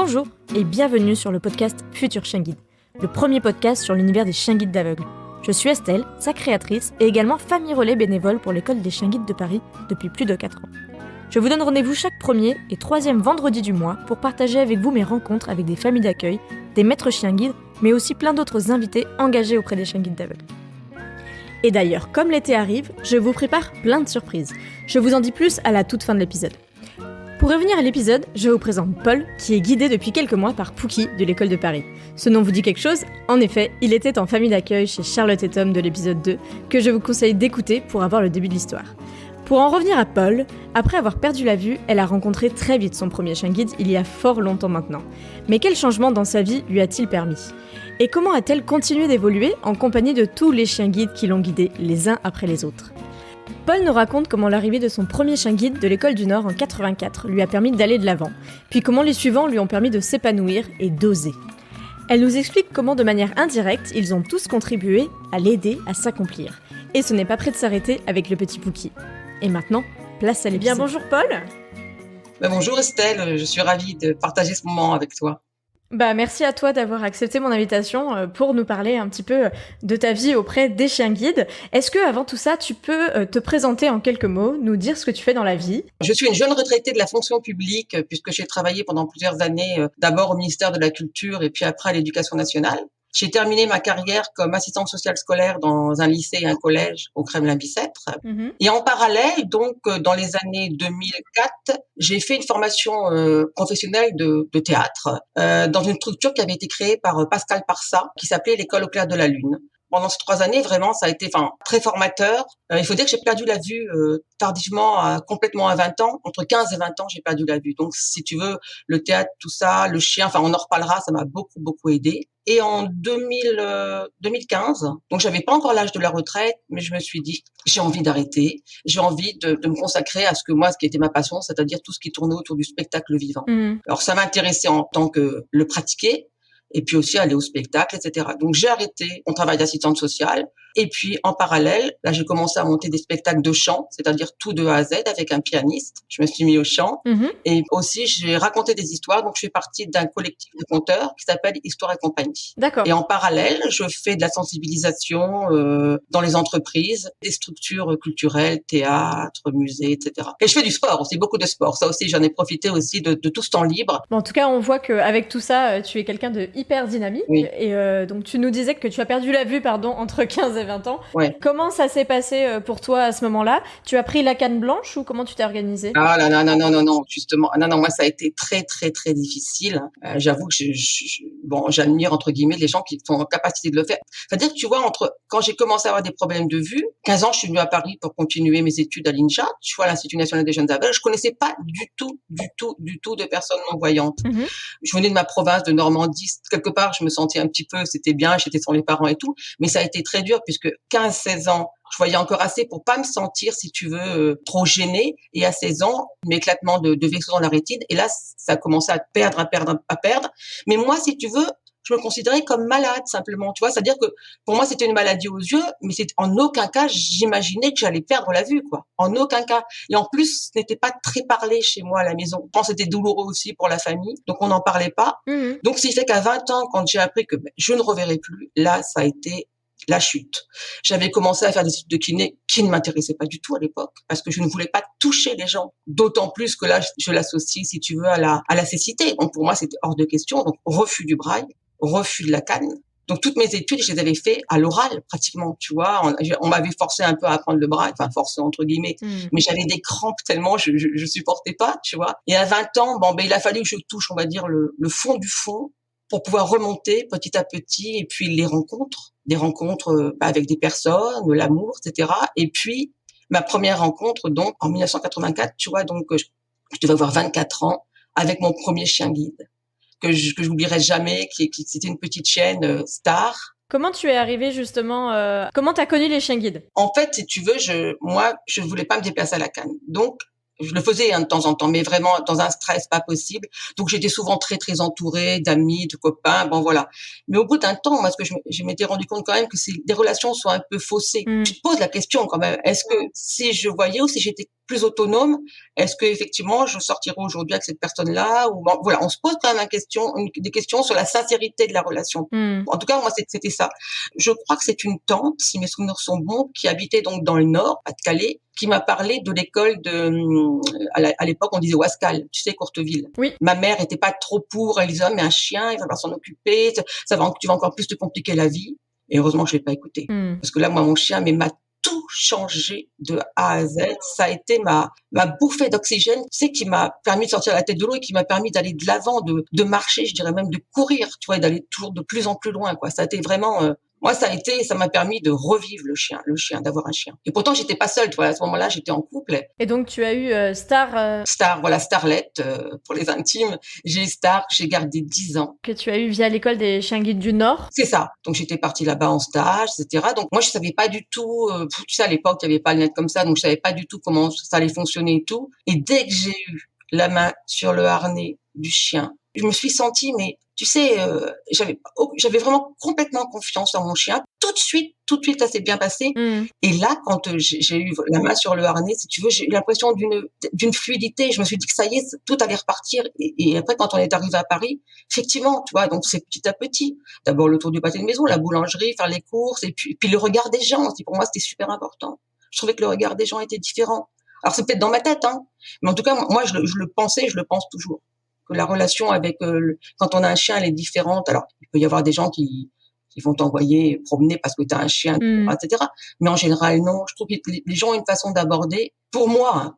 Bonjour et bienvenue sur le podcast Futur Chien Guide, le premier podcast sur l'univers des chiens guides d'aveugles. Je suis Estelle, sa créatrice et également famille relais bénévole pour l'école des chiens guides de Paris depuis plus de 4 ans. Je vous donne rendez-vous chaque premier et troisième vendredi du mois pour partager avec vous mes rencontres avec des familles d'accueil, des maîtres chiens guides, mais aussi plein d'autres invités engagés auprès des chiens guides d'aveugles. Et d'ailleurs, comme l'été arrive, je vous prépare plein de surprises. Je vous en dis plus à la toute fin de l'épisode. Pour revenir à l'épisode, je vous présente Paul, qui est guidé depuis quelques mois par Pookie de l'école de Paris. Ce nom vous dit quelque chose ? En effet, il était en famille d'accueil chez Charlotte et Tom de l'épisode 2, que je vous conseille d'écouter pour avoir le début de l'histoire. Pour en revenir à Paul, après avoir perdu la vue, elle a rencontré très vite son premier chien guide il y a fort longtemps maintenant. Mais quel changement dans sa vie lui a-t-il permis ? Et comment a-t-elle continué d'évoluer en compagnie de tous les chiens guides qui l'ont guidée les uns après les autres ? Paul nous raconte comment l'arrivée de son premier chien guide de l'école du Nord en 84 lui a permis d'aller de l'avant, puis comment les suivants lui ont permis de s'épanouir et d'oser. Elle nous explique comment de manière indirecte, ils ont tous contribué à l'aider à s'accomplir. Et ce n'est pas prêt de s'arrêter avec le petit Pookie. Et maintenant, place à l'épisode. Bien, bonjour Paul. Bonjour Estelle, je suis ravie de partager ce moment avec toi. Merci à toi d'avoir accepté mon invitation pour nous parler un petit peu de ta vie auprès des chiens guides. Est-ce que avant tout ça, tu peux te présenter en quelques mots, nous dire ce que tu fais dans la vie ? Je suis une jeune retraitée de la fonction publique puisque j'ai travaillé pendant plusieurs années d'abord au ministère de la Culture et puis après à l'Éducation nationale. J'ai terminé ma carrière comme assistante sociale scolaire dans un lycée et un collège au Kremlin-Bicêtre. Et en parallèle, donc, dans les années 2004, j'ai fait une formation professionnelle de théâtre dans une structure qui avait été créée par Pascal Parsat, qui s'appelait l'École au clair de la lune. Pendant ces 3 années, vraiment, ça a été très formateur. Il faut dire que j'ai perdu la vue tardivement, complètement à 20 ans. Entre 15 et 20 ans, j'ai perdu la vue. Donc, si tu veux, le théâtre, tout ça, le chien, on en reparlera, ça m'a beaucoup aidé. Et en 2015, donc j'avais pas encore l'âge de la retraite, mais je me suis dit, j'ai envie d'arrêter, j'ai envie de me consacrer à ce qui était ma passion, c'est-à-dire tout ce qui tournait autour du spectacle vivant. Alors, ça m'intéressait en tant que le pratiquer, et puis aussi aller au spectacle, etc. Donc, j'ai arrêté mon travail d'assistante sociale. Et puis, en parallèle, là, j'ai commencé à monter des spectacles de chant, c'est-à-dire tout de A à Z avec un pianiste. Je me suis mis au chant. Et aussi, j'ai raconté des histoires. Donc, je fais partie d'un collectif de conteurs qui s'appelle Histoire et compagnie. D'accord. Et en parallèle, je fais de la sensibilisation dans les entreprises, des structures culturelles, théâtre, musées, etc. Et je fais du sport aussi, beaucoup de sport. Ça aussi, j'en ai profité aussi de tout ce temps libre. En tout cas, on voit qu'avec tout ça, tu es quelqu'un de hyper dynamique. Oui. Et donc, tu nous disais que tu as perdu la vue, entre 15 et 20 ans. Ouais. Comment ça s'est passé pour toi à ce moment-là ? Tu as pris la canne blanche ou comment tu t'es organisée ? Ah là, non, justement. Non, moi, ça a été très difficile. J'avoue que j'admire, entre guillemets, les gens qui sont en capacité de le faire. C'est-à-dire que, tu vois, quand j'ai commencé à avoir des problèmes de vue, 15 ans, je suis venue à Paris pour continuer mes études à l'INJA, tu vois, l'Institut national des jeunes aveugles. Je connaissais pas du tout de personnes non-voyantes. Je venais de ma province de Normandie. Quelque part, je me sentais un petit peu, c'était bien, j'étais sans les parents et tout. Mais ça a été très dur puisque 15-16 ans, je voyais encore assez pour pas me sentir, si tu veux, trop gênée. Et à 16 ans, l'éclatement de vaisseaux dans la rétine. Et là, ça a commencé à perdre. Mais moi, si tu veux, je me considérais comme malade, simplement. Tu vois, c'est-à-dire que pour moi, c'était une maladie aux yeux, mais en aucun cas, j'imaginais que j'allais perdre la vue, quoi. En aucun cas. Et en plus, ce n'était pas très parlé chez moi à la maison. Je pense que c'était douloureux aussi pour la famille. Donc, on n'en parlait pas. Donc, ce qui fait qu'à 20 ans, quand j'ai appris que je ne reverrais plus, là, ça a été la chute. J'avais commencé à faire des études de kiné qui ne m'intéressaient pas du tout à l'époque parce que je ne voulais pas toucher les gens. D'autant plus que là, je l'associe, si tu veux, à la cécité. Donc, pour moi, c'était hors de question. Donc, refus du braille, refus de la canne. Donc, toutes mes études, je les avais fait à l'oral, pratiquement, tu vois. On m'avait forcé un peu à apprendre le braille, forcé entre guillemets. Mais j'avais des crampes tellement, je supportais pas, tu vois. Et à 20 ans, il a fallu que je touche, on va dire, le fond du fond pour pouvoir remonter petit à petit, et puis des rencontres avec des personnes, l'amour, etc. Et puis, ma première rencontre, donc, en 1984, tu vois, donc, je devais avoir 24 ans, avec mon premier chien guide, que j'oublierai jamais, c'était une petite chienne Star. Comment tu es arrivée justement comment t'as connu les chiens guides ? En fait, si tu veux, moi, je ne voulais pas me déplacer à la canne. Donc, je le faisais de temps en temps, mais vraiment dans un stress pas possible. Donc, j'étais souvent très entourée d'amis, de copains, voilà. Mais au bout d'un temps, moi, ce que je m'étais rendu compte quand même que des relations sont un peu faussées. Tu te poses la question quand même, est-ce que si je voyais ou si j'étais plus autonome, est-ce que effectivement je sortirai aujourd'hui avec cette personne-là ou bon, voilà, on se pose quand même des questions sur la sincérité de la relation. En tout cas, moi, c'était ça. Je crois que c'est une tante, si mes souvenirs sont bons, qui habitait donc dans le Nord, à Calais, qui m'a parlé de l'école à l'époque, on disait Wascal, tu sais, Courteville. Oui. Ma mère était pas trop pour, elle disait, mais un chien, il va pas s'en occuper, tu vas encore plus te compliquer la vie. Et heureusement que je l'ai pas écouté. Parce que là, moi, mon chien, m'a tout changé de A à Z. Ça a été ma bouffée d'oxygène, tu sais, qui m'a permis de sortir la tête de l'eau et qui m'a permis d'aller de l'avant, de marcher, je dirais même de courir, tu vois, et d'aller toujours de plus en plus loin, quoi. Ça a été vraiment, moi, ça m'a permis de revivre le chien, d'avoir un chien. Et pourtant, j'étais pas seule, tu vois, à ce moment-là, j'étais en couple. Et donc, tu as eu Star. Star, voilà, Starlet, pour les intimes. J'ai Star, j'ai gardé 10 ans. Que tu as eu via l'école des chiens guides du Nord. C'est ça. Donc, j'étais partie là-bas en stage, etc. Donc, moi, je savais pas du tout, tu sais, à l'époque, il y avait pas le net comme ça, donc je savais pas du tout comment ça allait fonctionner et tout. Et dès que j'ai eu la main sur le harnais du chien, je me suis sentie, mais tu sais, j'avais vraiment complètement confiance en mon chien. Tout de suite, ça s'est bien passé. Et là, quand j'ai eu la main sur le harnais, si tu veux, j'ai eu l'impression d'une fluidité. Je me suis dit que ça y est, tout allait repartir. Et après, quand on est arrivé à Paris, effectivement, tu vois, donc c'est petit à petit. D'abord le tour du pâté de maison, la boulangerie, faire les courses, et puis le regard des gens. Pour moi, c'était super important. Je trouvais que le regard des gens était différent. Alors c'est peut-être dans ma tête, hein, mais en tout cas, moi, je le pensais, je le pense toujours. Que la relation avec quand on a un chien, elle est différente. Alors, il peut y avoir des gens qui vont t'envoyer promener parce que tu as un chien, etc. Mais en général, non. Je trouve que les gens ont une façon d'aborder. Pour moi, hein,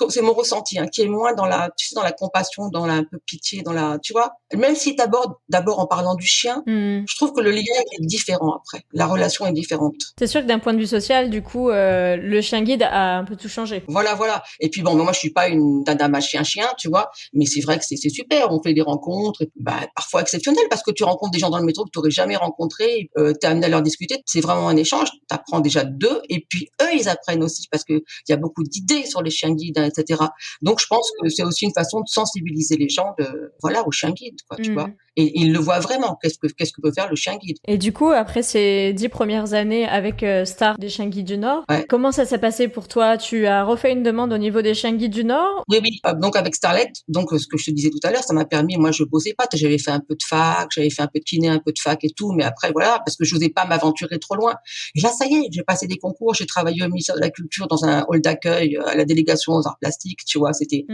c'est mon ressenti, hein, qui est moins dans tu sais, dans la compassion, dans la un peu pitié, tu vois. Même si t'abordes d'abord en parlant du chien, je trouve que le lien est différent après. La relation est différente. C'est sûr que d'un point de vue social, du coup, le chien guide a un peu tout changé. Voilà. Et puis bon, moi je suis pas une dame à chien, tu vois, mais c'est vrai que c'est super. On fait des rencontres, et, parfois exceptionnelles parce que tu rencontres des gens dans le métro que tu aurais jamais rencontrés. T'es amené à leur discuter. C'est vraiment un échange. T'apprends déjà d'eux, et puis eux ils apprennent aussi parce que il y a beaucoup d'idées sur les chiens guides, hein, etc. Donc je pense que c'est aussi une façon de sensibiliser les gens aux chiens guides, quoi, tu vois. Et ils le voient vraiment. Qu'est-ce que peut faire le chien guide. Et du coup, après ces 10 premières années avec Star des chiens guides du Nord, comment ça s'est passé pour toi? Tu as refait une demande au niveau des chiens guides du Nord? Oui. Donc avec Starlet, donc ce que je te disais tout à l'heure, ça m'a permis, moi je bossais pas, j'avais fait un peu de fac, j'avais fait un peu de kiné, un peu de fac et tout, mais après voilà, parce que je n'osais pas m'aventurer trop loin. Et là, ça y est, j'ai passé des concours, j'ai travaillé au ministère de la Culture dans un hall d'accueil à la délégation aux arts plastiques, tu vois, c'était.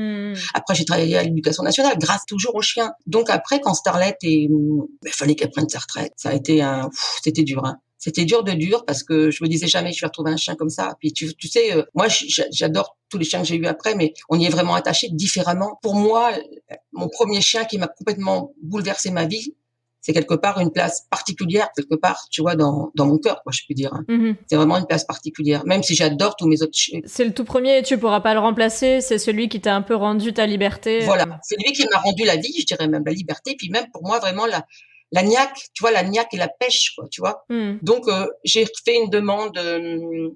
Après, j'ai travaillé à l'Éducation nationale, grâce toujours aux chiens. Donc après, quand Starlet il fallait qu'elle prenne sa retraite. Ça a été c'était dur, hein. C'était dur parce que je me disais jamais je vais retrouver un chien comme ça. Puis tu sais, moi j'adore tous les chiens que j'ai eus après, mais on y est vraiment attaché différemment. Pour moi, mon premier chien qui m'a complètement bouleversé ma vie, c'est quelque part une place particulière, quelque part, tu vois, dans mon cœur, quoi, je peux dire. Hein. C'est vraiment une place particulière, même si j'adore tous mes autres chiens. C'est le tout premier et tu pourras pas le remplacer, c'est celui qui t'a un peu rendu ta liberté. Voilà, c'est lui qui m'a rendu la vie, je dirais même la liberté, puis même pour moi vraiment la niaque, tu vois, la niaque et la pêche, quoi, tu vois. Donc, j'ai fait une demande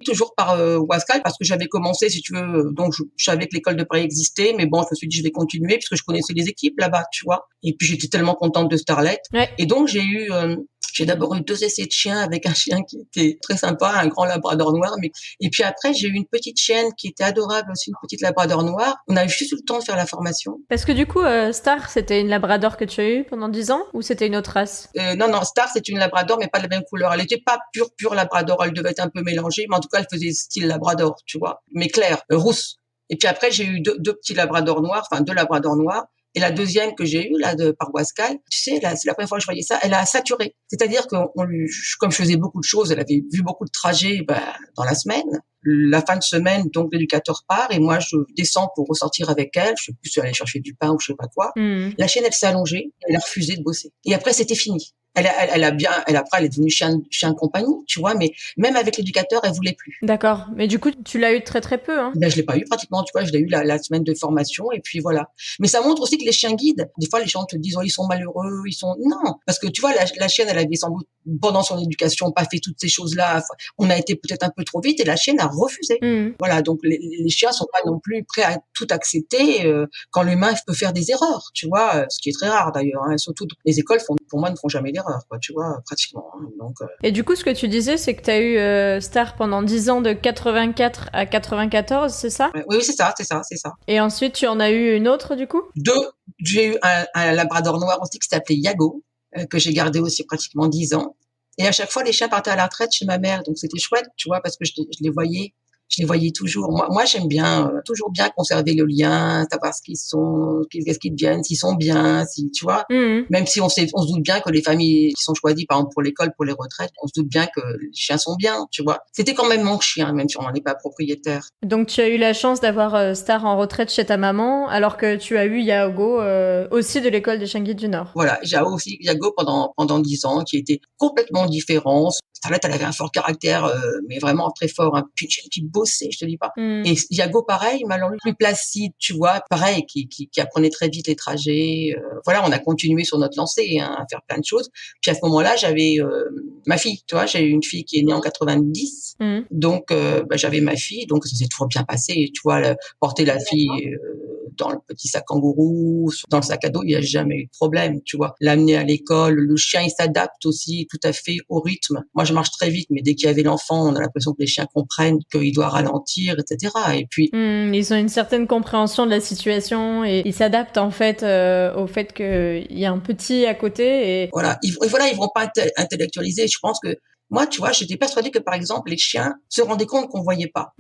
toujours par Wascal parce que j'avais commencé, si tu veux, donc je savais que l'école de Paris existait, mais bon, je me suis dit je vais continuer puisque je connaissais les équipes là-bas, tu vois. Et puis j'étais tellement contente de Starlet. Et donc j'ai d'abord eu 2 essais de chiens avec un chien qui était très sympa, un grand labrador noir. Et puis après, j'ai eu une petite chienne qui était adorable aussi, une petite labrador noire. On a juste eu le temps de faire la formation. Parce que du coup, Star, c'était une labrador que tu as eue pendant 10 ans ou c'était une autre race? Non, Star, c'est une labrador, mais pas de la même couleur. Elle était pas pure labrador, elle devait être un peu mélangée, mais en tout cas, elle faisait style labrador, tu vois, mais claire, rousse. Et puis après, j'ai eu deux petits labradors noirs, enfin 2 labradors noirs. Et la deuxième que j'ai eue, là, par Wascal, tu sais, là, c'est la première fois que je voyais ça, elle a saturé. C'est-à-dire que comme je faisais beaucoup de choses, elle avait vu beaucoup de trajets, dans la semaine. La fin de semaine, donc, l'éducateur part et moi, je descends pour ressortir avec elle. Je sais plus si aller chercher du pain ou je sais pas quoi. La chienne, elle s'est allongée, elle a refusé de bosser. Et après, c'était fini. Après, elle est devenue chien de compagnie, tu vois, mais même avec l'éducateur, elle voulait plus. D'accord. Mais du coup, tu l'as eu très très peu, hein. Je l'ai pas eu pratiquement, tu vois, je l'ai eu la semaine de formation et puis voilà. Mais ça montre aussi que les chiens guides, des fois, les gens te disent, oh, ils sont malheureux, non. Parce que tu vois, la chienne, elle avait sans doute, pendant son éducation, pas fait toutes ces choses-là. On a été peut-être un peu trop vite et la chienne a refuser. Voilà, donc les chiens sont pas non plus prêts à tout accepter quand l'humain peut faire des erreurs, tu vois, ce qui est très rare d'ailleurs. Hein, surtout, les écoles pour moi ne font jamais d'erreur, quoi, tu vois, pratiquement. Hein, donc. Et du coup, ce que tu disais, c'est que tu as eu Star pendant 10 ans de 84 à 94, c'est ça? Oui, c'est ça. Et ensuite, tu en as eu une autre, du coup? J'ai eu un labrador noir aussi qui s'appelait Yago, que j'ai gardé aussi pratiquement 10 ans. Et à chaque fois, les chiens partaient à la retraite chez ma mère, donc c'était chouette, tu vois, parce que je les voyais toujours. Moi, j'aime bien, toujours bien conserver le lien, savoir ce qu'ils sont, qu'est-ce qu'ils deviennent, s'ils sont bien, si, tu vois. Même si on se doute bien que les familles qui sont choisies, par exemple, pour l'école, pour les retraites, on se doute bien que les chiens sont bien, tu vois. C'était quand même mon chien, même si on n'en est pas propriétaire. Donc, tu as eu la chance d'avoir Star en retraite chez ta maman, alors que tu as eu Yago aussi de l'école des chiens guides du Nord. Voilà, j'ai aussi Yago pendant 10 ans, qui était complètement différent. Starlet, elle avait un fort caractère, mais vraiment très fort, hein. Puis une chienne qui bossait, je te dis pas. Et Yago, pareil, mais alors lui, plus placide, tu vois, pareil, qui apprenait très vite les trajets. Voilà, on a continué sur notre lancée, hein, à faire plein de choses. Puis à ce moment-là, j'avais ma fille, tu vois, j'ai eu une fille qui est née en 90. Donc, j'avais ma fille, donc ça s'est toujours bien passé, tu vois, porter la fille dans le petit sac kangourou, dans le sac à dos, il n'y a jamais eu de problème, tu vois. L'amener à l'école, le chien, il s'adapte aussi tout à fait au rythme. Moi, je marche très vite, mais dès qu'il y avait l'enfant, on a l'impression que les chiens comprennent qu'il doit ralentir, etc. Et puis... ils ont une certaine compréhension de la situation et ils s'adaptent en fait au fait qu'il y a un petit à côté. Et... Voilà, ils vont pas intellectualiser. Je pense que moi, tu vois, j'étais persuadée que, par exemple, les chiens se rendaient compte qu'on voyait pas.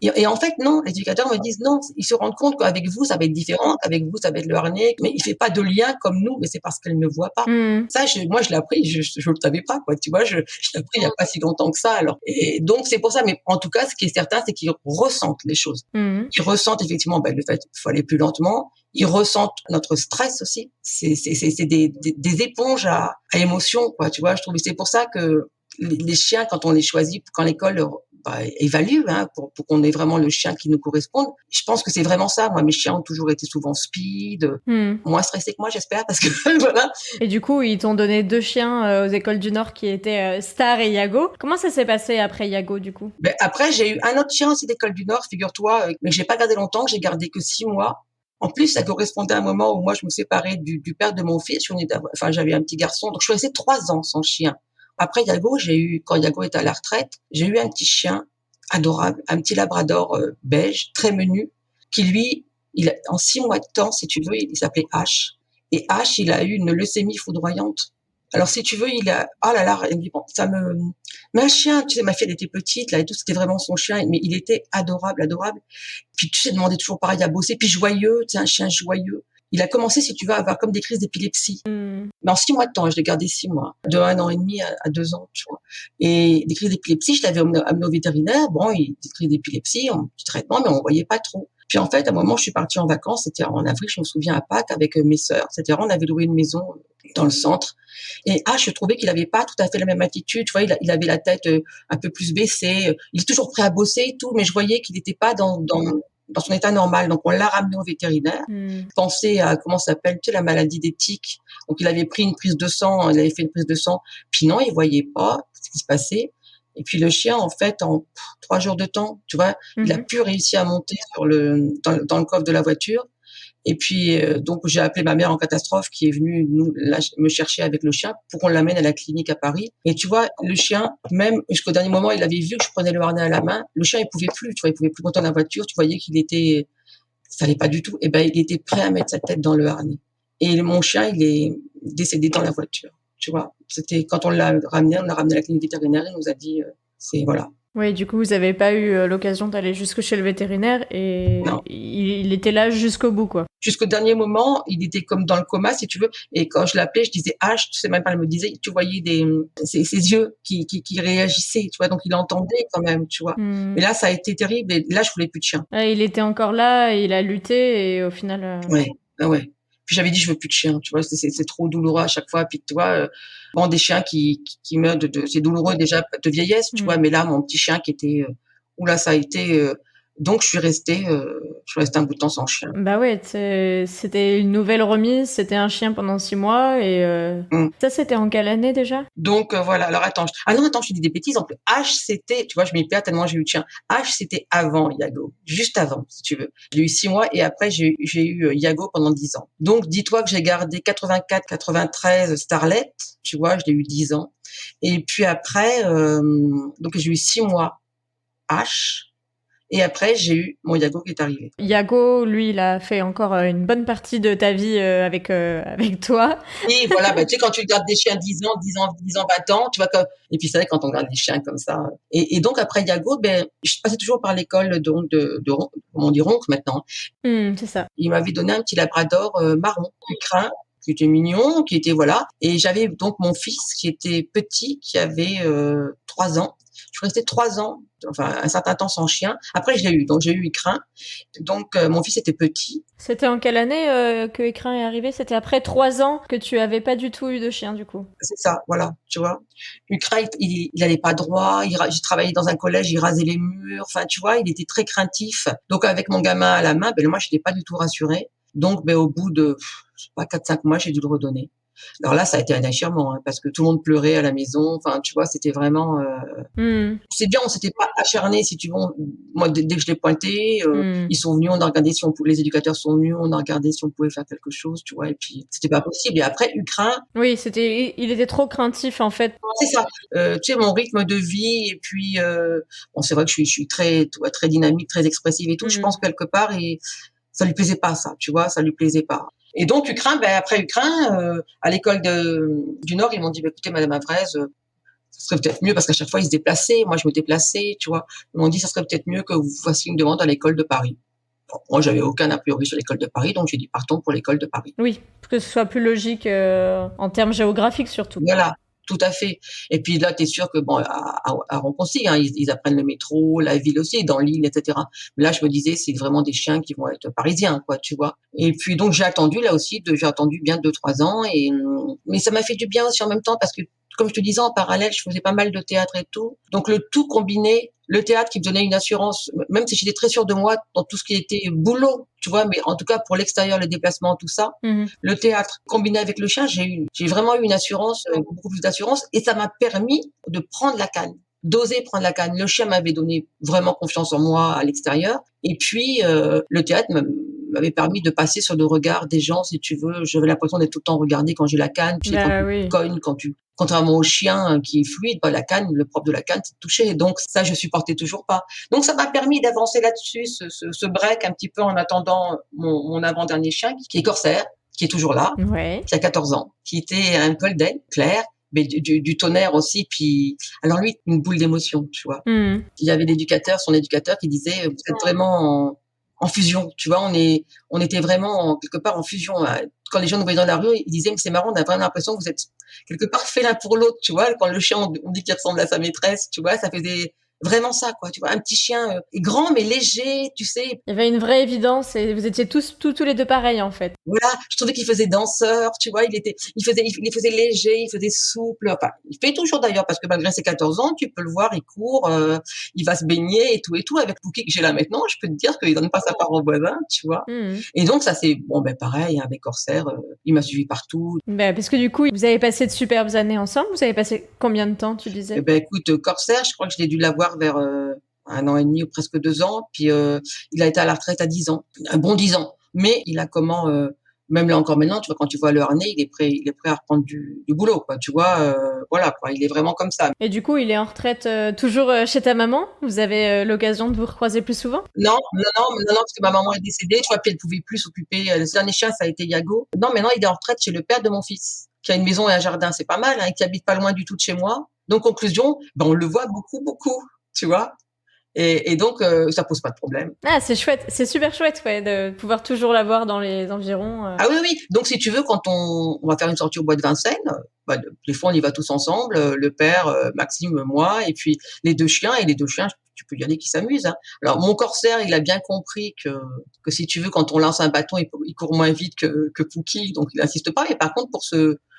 Et en fait, non, les éducateurs me disent non, ils se rendent compte qu'avec vous, ça va être différent, qu'avec vous, ça va être le harnais, mais il fait pas de lien comme nous, mais c'est parce qu'elle ne voit pas. Ça, moi, je l'ai appris, je le savais pas, quoi, tu vois, je l'ai appris il y a pas si longtemps que ça, alors. Et donc, c'est pour ça, mais en tout cas, ce qui est certain, c'est qu'ils ressentent les choses. Ils ressentent effectivement, le fait qu'il faut aller plus lentement. Ils ressentent notre stress aussi. C'est des éponges à émotions, quoi, tu vois, je trouve. Et c'est pour ça que les chiens, quand on les choisit, quand l'école évalue, hein, pour qu'on ait vraiment le chien qui nous corresponde, je pense que c'est vraiment ça. Moi, mes chiens ont toujours été souvent speed, moins stressés que moi, j'espère, parce que voilà. Et du coup, ils t'ont donné 2 chiens aux écoles du Nord qui étaient Star et Yago. Comment ça s'est passé après Yago, du coup? Après, j'ai eu un autre chien aussi d'école du Nord, figure-toi, mais j'ai pas gardé longtemps, j'ai gardé que 6 mois. En plus, ça correspondait à un moment où moi, je me séparais du père de mon fils. J'avais un petit garçon, donc je suis restée 3 ans sans chien. Après Yago, quand Yago était à la retraite, j'ai eu un petit chien adorable, un petit labrador beige, très menu, qui lui, en 6 mois de temps, si tu veux, il s'appelait H. Et H, il a eu une leucémie foudroyante. Alors, si tu veux, oh là là, mais un chien, tu sais, ma fille, elle était petite, là, et tout, c'était vraiment son chien, mais il était adorable. Puis, tu sais, demandait toujours pareil à bosser, puis joyeux, tu sais, un chien joyeux. Il a commencé, si tu veux, à avoir comme des crises d'épilepsie. Mais en 6 mois de temps, je l'ai gardé 6 mois. De 1 an et demi à 2 ans, tu vois. Et des crises d'épilepsie, je l'avais amené au vétérinaire. Bon, des crises d'épilepsie, un petit traitement, mais on voyait pas trop. Puis en fait, à un moment, je suis partie en vacances, c'était en avril, je me souviens, à Pâques, avec mes sœurs, etc. On avait loué une maison dans le centre. Et je trouvais qu'il avait pas tout à fait la même attitude. Tu vois, il avait la tête un peu plus baissée. Il est toujours prêt à bosser et tout, mais je voyais qu'il n'était pas dans son état normal. Donc, on l'a ramené au vétérinaire. Pensé à, comment ça s'appelle, tu sais, la maladie des tiques. Donc, il avait fait une prise de sang. Puis non, il voyait pas ce qui se passait. Et puis, le chien, en fait, en 3 jours de temps, tu vois, il a pu réussir à monter dans le coffre de la voiture. Et puis, donc, j'ai appelé ma mère en catastrophe qui est venue me chercher avec le chien pour qu'on l'amène à la clinique à Paris. Et tu vois, le chien, même jusqu'au dernier moment, il avait vu que je prenais le harnais à la main. Le chien, il pouvait plus, tu vois, il pouvait plus monter dans la voiture. Tu voyais ça allait pas du tout. Et il était prêt à mettre sa tête dans le harnais. Et mon chien, il est décédé dans la voiture. Tu vois, c'était quand on l'a ramené, à la clinique vétérinaire, il nous a dit, voilà. Oui, du coup, vous n'avez pas eu l'occasion d'aller jusque chez le vétérinaire et il était là jusqu'au bout, quoi. Jusqu'au dernier moment, il était comme dans le coma, si tu veux. Et quand je l'appelais, je disais H, tu sais même pas, elle me disait, tu voyais ses yeux qui réagissaient, tu vois, donc il entendait quand même, tu vois. Mais là, ça a été terrible et là, je voulais plus de chien. Il était encore là, il a lutté et au final... Ouais. Puis j'avais dit, je veux plus de chien, tu vois, c'est trop douloureux à chaque fois. Puis tu vois, des chiens qui meurent c'est douloureux déjà de vieillesse, tu vois, mais là, mon petit chien qui était, ça a été, Donc je suis restée un bout de temps sans chien. Bah ouais, c'était une nouvelle remise, c'était un chien pendant 6 mois et Mmh. ça c'était en quelle année déjà? Donc voilà, alors attends, ah non, attends, je te dis des bêtises, en plus H c'était, tu vois, je m'y perds tellement j'ai eu de chien. H c'était avant Yago, juste avant si tu veux. J'ai eu 6 mois et après j'ai eu Yago pendant 10 ans. Donc dis-toi que j'ai gardé 84-93 Starlet, tu vois, je l'ai eu 10 ans. Et puis après, donc j'ai eu 6 mois H et après j'ai eu mon Yago qui est arrivé. Yago, lui, il a fait encore une bonne partie de ta vie avec toi. Oui, voilà, bah, tu sais, quand tu gardes des chiens 10 ans, 10 ans, 10 ans, 20 ans, tu vois, et puis c'est vrai, quand on garde des chiens comme ça. Et donc, après Yago, ben, je passais toujours par l'école comment on dit, Ronc maintenant. C'est ça. Il m'avait donné un petit labrador marron, crin, qui était mignon, qui était, voilà. Et j'avais donc mon fils qui était petit, qui avait 3 ans. Je suis restée 3 ans, enfin, un certain temps sans chien. Après, je l'ai eu, donc j'ai eu Écrin. Donc, mon fils était petit. C'était en quelle année que Écrin est arrivé? C'était après 3 ans que tu avais pas du tout eu de chien, du coup. C'est ça, voilà, tu vois. Ukraine, il allait pas droit. J'ai travaillé dans un collège, il rasait les murs. Enfin, tu vois, il était très craintif. Donc, avec mon gamin à la main, ben, moi, je n'étais pas du tout rassurée. Donc, ben, au bout de, je sais pas, 4-5 mois, j'ai dû le redonner. Alors là, ça a été un déchirement, hein, parce que tout le monde pleurait à la maison. Enfin, tu vois, c'était vraiment. C'est bien, on s'était pas acharné, si tu veux. Moi, dès que je l'ai pointé, ils sont venus, on a regardé si les éducateurs sont venus, on a regardé si on pouvait faire quelque chose, tu vois. Et puis, c'était pas possible. Et après, Ukraine, Oui, il était trop craintif en fait. c'est ça. Tu sais, mon rythme de vie, et puis, bon, c'est vrai que je suis très, tu vois, très dynamique, très expressive et tout. Je pense quelque part, et ça lui plaisait pas, ça, tu vois, ça lui plaisait pas. Et donc, Ukraine, ben, après Ukraine, à l'école du Nord, ils m'ont dit, bah, écoutez, Madame Avrez, ça serait peut-être mieux, parce qu'à chaque fois, ils se déplaçaient. Moi, je me déplaçais, tu vois. Ils m'ont dit, ça serait peut-être mieux que vous fassiez une demande à l'école de Paris. Bon, moi, j'avais aucun a priori sur l'école de Paris, donc j'ai dit, partons pour l'école de Paris. Oui, pour que ce soit plus logique en termes géographiques surtout. Voilà. Tout à fait. Et puis là, t'es sûr que bon, à Ronconcy, hein, ils apprennent le métro, la ville aussi, dans l'île, etc. Mais là, je me disais, c'est vraiment des chiens qui vont être parisiens, quoi, tu vois. Et puis donc j'ai attendu là aussi, j'ai attendu bien 2-3 ans, mais ça m'a fait du bien aussi en même temps, parce que comme je te disais, en parallèle, je faisais pas mal de théâtre et tout. Donc le tout combiné, le théâtre qui me donnait une assurance, même si j'étais très sûre de moi dans tout ce qui était boulot, tu vois, mais en tout cas pour l'extérieur, les déplacements, tout ça, le théâtre combiné avec le chien, j'ai vraiment eu une assurance, beaucoup plus d'assurance, et ça m'a permis de prendre la canne, d'oser prendre la canne. Le chien m'avait donné vraiment confiance en moi à l'extérieur, et puis le théâtre m'avait permis de passer sur le regard des gens, si tu veux. J'avais l'impression d'être tout le temps regardée quand j'ai la canne, tu sais, quand tu cognes, contrairement au chien qui est fluide, la canne, le propre de la canne, c'est touché. Donc ça, je supportais toujours pas. Donc ça m'a permis d'avancer là-dessus, ce break un petit peu en attendant mon avant-dernier chien, qui est Corsair, qui est toujours là, qui a 14 ans, qui était un golden clair, mais du tonnerre aussi. Puis alors lui, une boule d'émotion, tu vois. Il y avait son éducateur qui disait, vous êtes vraiment en fusion, tu vois, on était vraiment quelque part en fusion. Quand les gens nous voyaient dans la rue, ils disaient, mais c'est marrant, on a vraiment l'impression que vous êtes quelque part fait l'un pour l'autre, tu vois. Quand le chien, on dit qu'il ressemble à sa maîtresse, tu vois, ça faisait vraiment ça, quoi. Tu vois, un petit chien grand mais léger, tu sais. Il y avait une vraie évidence et vous étiez tous les deux pareils en fait. Voilà, je trouvais qu'il faisait danseur, tu vois, il faisait léger, il faisait souple. Enfin, il fait toujours d'ailleurs, parce que malgré ses 14 ans, tu peux le voir, il court, il va se baigner et tout. Avec Pookie que j'ai là maintenant, je peux te dire qu'il donne pas sa part au voisin, tu vois. Et donc ça c'est bon, ben pareil, avec Corsair, il m'a suivi partout. Parce que du coup, vous avez passé de superbes années ensemble. Vous avez passé combien de temps, tu disais? Ben écoute, Corsair, je crois que je l'ai dû l'avoir vers 1 an et demi ou presque 2 ans. Puis il a été à la retraite à 10 ans, un bon 10 ans. Mais il a même là encore maintenant, tu vois, quand tu vois le harnais, il est prêt à reprendre du boulot, quoi. Tu vois, voilà, quoi. Il est vraiment comme ça. Et du coup, il est en retraite toujours chez ta maman? Vous avez l'occasion de vous recroiser plus souvent? Non, parce que ma maman est décédée, tu vois, puis elle pouvait plus s'occuper. Le dernier chien, ça a été Yago. Non, maintenant, il est en retraite chez le père de mon fils, qui a une maison et un jardin, c'est pas mal, hein, et qui habite pas loin du tout de chez moi. Donc, conclusion, ben, on le voit beaucoup, beaucoup, tu vois. Et donc, ça pose pas de problème. Ah, c'est chouette, c'est super chouette, ouais, de pouvoir toujours l'avoir dans les environs. Ah oui, oui. Donc, si tu veux, quand on va faire une sortie au bois de Vincennes, des fois, on y va tous ensemble, le père, Maxime, moi, et puis les deux chiens, tu peux y aller qui s'amusent, hein. Alors, mon Corsair, il a bien compris que si tu veux, quand on lance un bâton, il court moins vite que Pookie, donc il insiste pas. Mais par contre,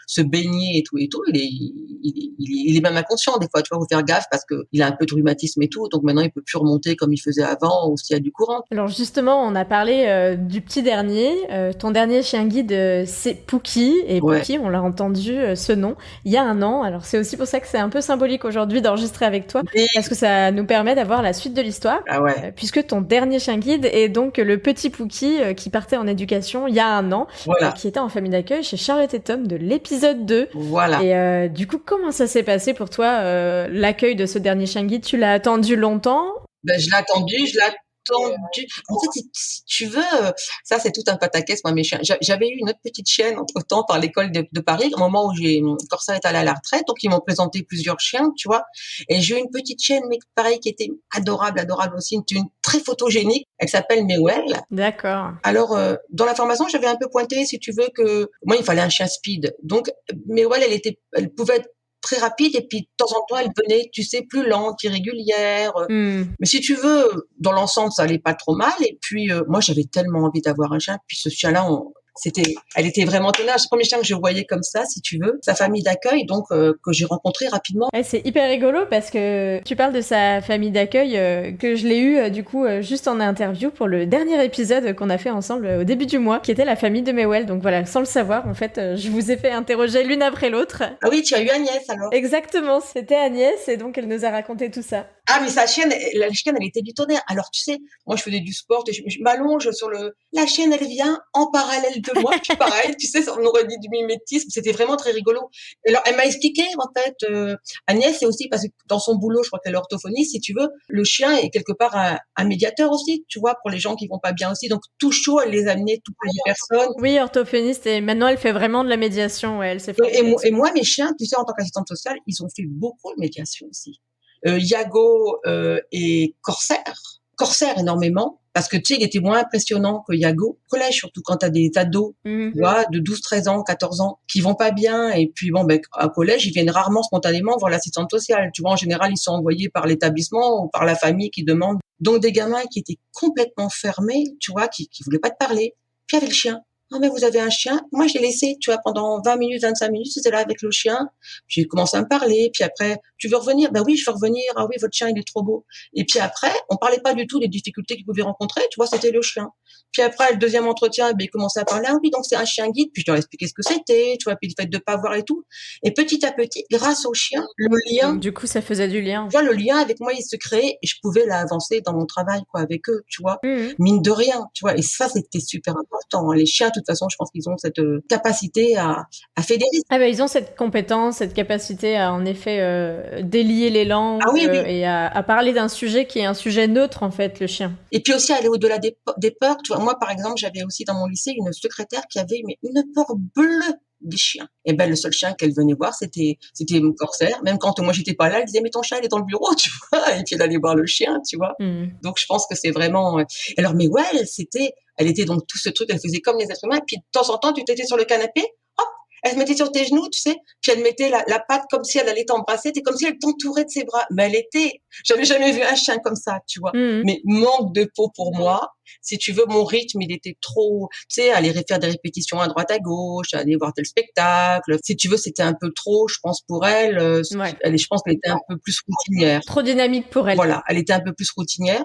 se baigner et tout, il est même inconscient des fois, tu vois, faut faire gaffe parce que il a un peu de rhumatisme et tout, donc maintenant il peut plus remonter comme il faisait avant ou s'il y a du courant. Alors justement, on a parlé du petit dernier. Ton dernier chien guide, c'est Pookie. Et Ouais. Pookie, on l'a entendu ce nom il y a un an. Alors c'est aussi pour ça que c'est un peu symbolique aujourd'hui d'enregistrer avec toi, Et... parce que ça nous permet d'avoir la suite de l'histoire. Ah ouais. Puisque ton dernier chien guide est donc le petit Pookie qui partait en éducation il y a un an, Voilà. Qui était en famille d'accueil chez Charlotte et Tom de l'épisode 2. Voilà. Et du coup, comment ça s'est passé pour toi, l'accueil de ce dernier chien guide? Tu l'as attendu longtemps? Ben, je l'ai attendu. En fait, si tu veux, ça c'est tout un pataquès, moi, mes chiens. J'avais eu une autre petite chienne entre-temps par l'école de Paris, au moment où Corsa est allé à la retraite, donc ils m'ont présenté plusieurs chiens, tu vois. Et j'ai eu une petite chienne, mais pareil, qui était adorable aussi, une très photogénique. Elle s'appelle Mewell. D'accord. Alors, dans la formation, j'avais un peu pointé, si tu veux, que moi, il fallait un chien speed. Donc, Mewell, elle pouvait être très rapide et puis de temps en temps elle venait, tu sais, plus lente, irrégulière. Mais si tu veux, dans l'ensemble ça allait pas trop mal et puis moi j'avais tellement envie d'avoir un chien puis ce chien-là elle était vraiment tenace. C'est le premier chien que je voyais comme ça, si tu veux. Sa famille d'accueil, donc, que j'ai rencontré rapidement. Ouais, c'est hyper rigolo parce que tu parles de sa famille d'accueil, que je l'ai eu, du coup, juste en interview pour le dernier épisode qu'on a fait ensemble au début du mois, qui était la famille de Mewell. Donc voilà, sans le savoir, en fait, je vous ai fait interroger l'une après l'autre. Ah oui, tu as eu Agnès, alors. Exactement, c'était Agnès et donc elle nous a raconté tout ça. Ah, mais la chienne, elle était du tonnerre. Alors, tu sais, moi, je faisais du sport et je m'allonge la chienne, elle vient en parallèle de moi. Puis pareil, tu sais, on aurait dit du mimétisme. C'était vraiment très rigolo. Alors, elle m'a expliqué, en fait, Agnès, c'est aussi parce que dans son boulot, je crois qu'elle est orthophoniste, si tu veux, le chien est quelque part un médiateur aussi, tu vois, pour les gens qui vont pas bien aussi. Donc, tout chaud, elle les amenait, toutes les personnes. Oui, orthophoniste, et maintenant, elle fait vraiment de la médiation, ouais, elle s'est fait. Et moi, mes chiens, tu sais, en tant qu'assistante sociale, ils ont fait beaucoup de médiation aussi. Yago et Corsair énormément, parce que tu sais, il était moins impressionnant que Yago. Collège, surtout quand t'as des ados, tu vois, de 12, 13 ans, 14 ans, qui vont pas bien, et puis bon, ben, à collège, ils viennent rarement spontanément voir l'assistante sociale. Tu vois, en général, ils sont envoyés par l'établissement ou par la famille qui demande. Donc, des gamins qui étaient complètement fermés, tu vois, qui voulaient pas te parler. Puis, avec le chien. Ah, mais vous avez un chien? Moi, je l'ai laissé, tu vois, pendant 20 minutes, 25 minutes, c'était là avec le chien. Puis, il commence à me parler. Puis après, tu veux revenir? Ben oui, je veux revenir. Ah oui, votre chien, il est trop beau. Et puis après, on parlait pas du tout des difficultés qu'il pouvait rencontrer. Tu vois, c'était le chien. Puis après, le deuxième entretien, ben, il commençait à parler. Ah oui, donc c'est un chien guide. Puis je leur expliquais ce que c'était, tu vois, puis le fait de pas voir et tout. Et petit à petit, grâce au chien, le lien. Du coup, ça faisait du lien. Tu vois, le lien avec moi, il se créait et je pouvais l'avancer dans mon travail, quoi, avec eux, tu vois. Mine de rien, tu vois. Et ça, c'était super important. Les chiens, de toute façon, je pense qu'ils ont cette capacité à fédérer. Ah ben, ils ont cette compétence, cette capacité à, en effet, délier les langues. Ah oui, oui. Et à parler d'un sujet qui est un sujet neutre, en fait, le chien. Et puis aussi aller au-delà des peurs. Tu vois, moi, par exemple, j'avais aussi dans mon lycée une secrétaire qui avait une peur bleue des chiens. Et ben, le seul chien qu'elle venait voir, c'était mon Corsair. Même quand moi j'étais pas là, elle disait, mais ton chat, il est dans le bureau, tu vois. Et puis elle allait voir le chien, tu vois. Donc, je pense que c'est vraiment, alors, mais ouais, elle était donc tout ce truc, elle faisait comme les êtres humains. Et puis, de temps en temps, tu t'étais sur le canapé, hop, elle se mettait sur tes genoux, tu sais, puis elle mettait la patte comme si elle allait t'embrasser, c'était comme si elle t'entourait de ses bras. Mais j'avais jamais vu un chien comme ça, tu vois. Mais manque de peau pour moi. Si tu veux, mon rythme, il était trop, tu sais, aller faire des répétitions à droite, à gauche, aller voir tel spectacle. Si tu veux, c'était un peu trop, je pense, pour elle. Je pense qu'elle était un peu plus routinière. Trop dynamique pour elle. Voilà, elle était un peu plus routinière.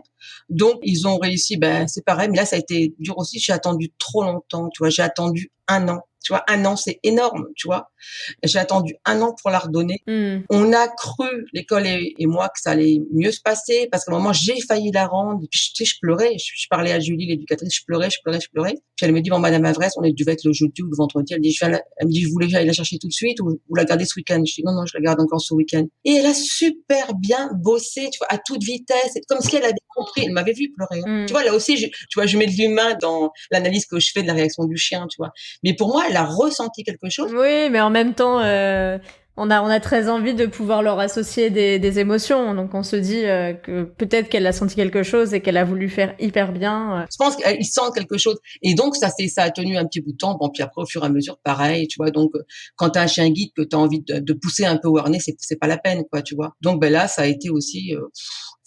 Donc, ils ont réussi, ben, c'est pareil, mais là, ça a été dur aussi. J'ai attendu trop longtemps, tu vois, j'ai attendu 1 an. Tu vois, 1 an, c'est énorme, tu vois. J'ai attendu 1 an pour la redonner. On a cru, l'école et moi, que ça allait mieux se passer, parce qu'à un moment, j'ai failli la rendre. Et puis, tu sais, je pleurais. Je parlais à Julie, l'éducatrice, je pleurais. Puis elle me dit, bon, Madame Avresse, on devait être le jeudi ou le vendredi. Elle me dit, je voulais que j'aille la chercher tout de suite ou la garder ce week-end. Je dis, non, je la garde encore ce week-end. Et elle a super bien bossé, tu vois, à toute vitesse. C'est comme si elle avait compris. Elle m'avait vu pleurer. Tu vois, là aussi, je mets de l'humain dans l'analyse que je fais de la réaction du chien, tu vois. Mais pour moi, elle a ressenti quelque chose. Oui, mais en même temps, on a très envie de pouvoir leur associer des émotions. Donc on se dit que peut-être qu'elle a senti quelque chose et qu'elle a voulu faire hyper bien. Je pense qu'ils sentent quelque chose. Et donc, ça a tenu un petit bout de temps. Bon, puis après, au fur et à mesure, pareil, tu vois. Donc, quand t'as un chien guide que t'as envie de pousser un peu au harnais, c'est pas la peine, quoi, tu vois. Donc, ben là, ça a été aussi,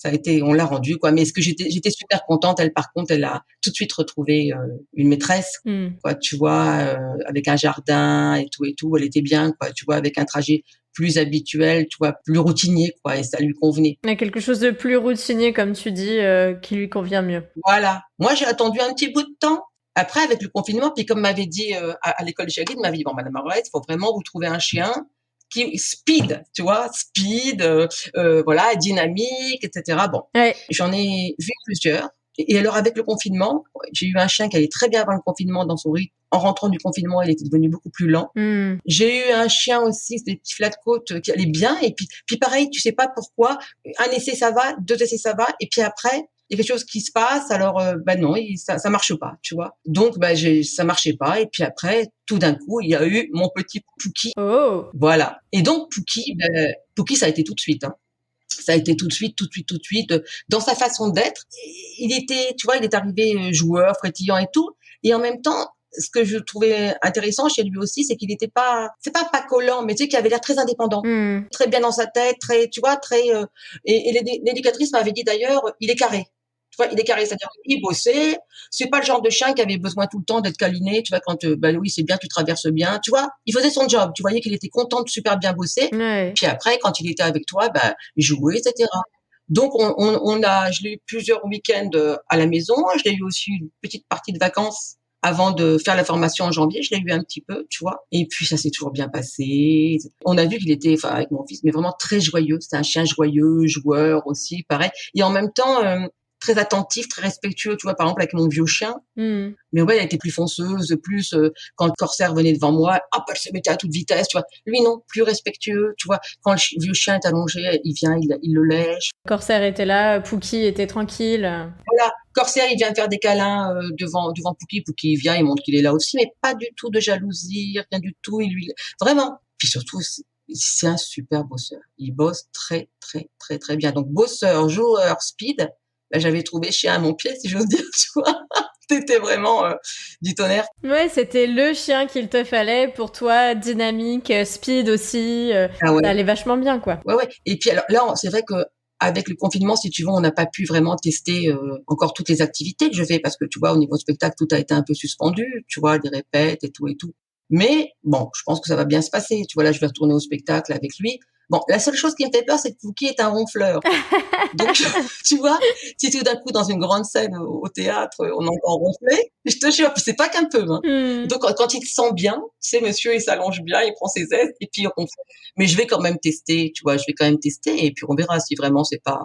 Ça a été, on l'a rendu, quoi. Mais est-ce que j'étais super contente. Elle, par contre, elle a tout de suite retrouvé une maîtresse, quoi. Tu vois, avec un jardin et tout et tout. Elle était bien, quoi. Tu vois, avec un trajet plus habituel, tu vois, plus routinier, quoi. Et ça lui convenait. Il y a quelque chose de plus routinier, comme tu dis, qui lui convient mieux. Voilà. Moi, j'ai attendu un petit bout de temps. Après, avec le confinement, puis comme m'avait dit à l'école de Chagrin, m'avait dit, bon, Madame Arouette, il faut vraiment vous trouver un chien qui speed, tu vois, speed, voilà, dynamique, etc. Bon, ouais. J'en ai vu plusieurs. Et alors, avec le confinement, j'ai eu un chien qui allait très bien avant le confinement dans son rythme. En rentrant du confinement, il était devenu beaucoup plus lent. J'ai eu un chien aussi, c'était des petits flat côtes qui allaient bien. Et puis pareil, tu sais pas pourquoi. Un essai, ça va. 2 essais, ça va. Et puis après, il y a quelque chose qui se passe. Alors, non, ça marche pas, tu vois. Donc, ça marchait pas. Et puis après, tout d'un coup, il y a eu mon petit Pookie. Oh. Voilà. Et donc, Pookie, ça a été tout de suite, hein. Ça a été tout de suite, dans sa façon d'être. Il était, tu vois, il est arrivé joueur, frétillant et tout. Et en même temps, ce que je trouvais intéressant chez lui aussi, c'est qu'il était c'est pas collant, mais tu sais, qu'il avait l'air très indépendant, très bien dans sa tête, très, tu vois, très. Et l'éducatrice m'avait dit d'ailleurs, il est carré. Tu vois, il est carré, c'est-à-dire qu'il bossait. C'est pas le genre de chien qui avait besoin tout le temps d'être câliné. Tu vois, quand oui, c'est bien, tu traverses bien. Tu vois, il faisait son job. Tu voyais qu'il était content de super bien bosser. Ouais. Puis après, quand il était avec toi, il jouait, etc. Donc je l'ai eu plusieurs week-ends à la maison. Je l'ai eu aussi une petite partie de vacances avant de faire la formation en janvier. Je l'ai eu un petit peu, tu vois. Et puis ça s'est toujours bien passé. On a vu qu'il était, enfin, avec mon fils, mais vraiment très joyeux. C'était un chien joyeux, joueur aussi, pareil. Et en même temps, très attentif, très respectueux, tu vois, par exemple, avec mon vieux chien. Mais ouais, elle était plus fonceuse, plus, quand le corsaire venait devant moi, hop, elle se mettait à toute vitesse, tu vois. Lui, non, plus respectueux, tu vois. Quand le vieux chien est allongé, il vient, il le lèche. Corsaire était là, Pookie était tranquille. Voilà. Corsaire, il vient faire des câlins, devant Pookie. Pookie, il vient, il montre qu'il est là aussi, mais pas du tout de jalousie, rien du tout. Vraiment. Puis surtout, c'est un super bosseur. Il bosse très, très, très, très bien. Donc, bosseur, joueur, speed, j'avais trouvé chien à mon pied, si j'ose dire, tu vois. C'était vraiment du tonnerre. Ouais, c'était le chien qu'il te fallait pour toi, dynamique, speed aussi. Ah ouais. Ça allait vachement bien, quoi. Ouais. Et puis alors là, c'est vrai que avec le confinement, si tu veux, on n'a pas pu vraiment tester encore toutes les activités que je fais parce que tu vois, au niveau spectacle, tout a été un peu suspendu, tu vois, des répètes et tout et tout. Mais bon, je pense que ça va bien se passer. Tu vois, là, je vais retourner au spectacle avec lui. Bon, la seule chose qui me fait peur, c'est que Fouki est un ronfleur. Donc, tu vois, si tout d'un coup, dans une grande scène au théâtre, on entend ronfler, je te jure, c'est pas qu'un peu. Hein. Donc, quand il se sent bien, tu sais, monsieur, il s'allonge bien, il prend ses aises, et puis il ronfle. Mais je vais quand même tester, tu vois, et puis on verra si vraiment c'est pas...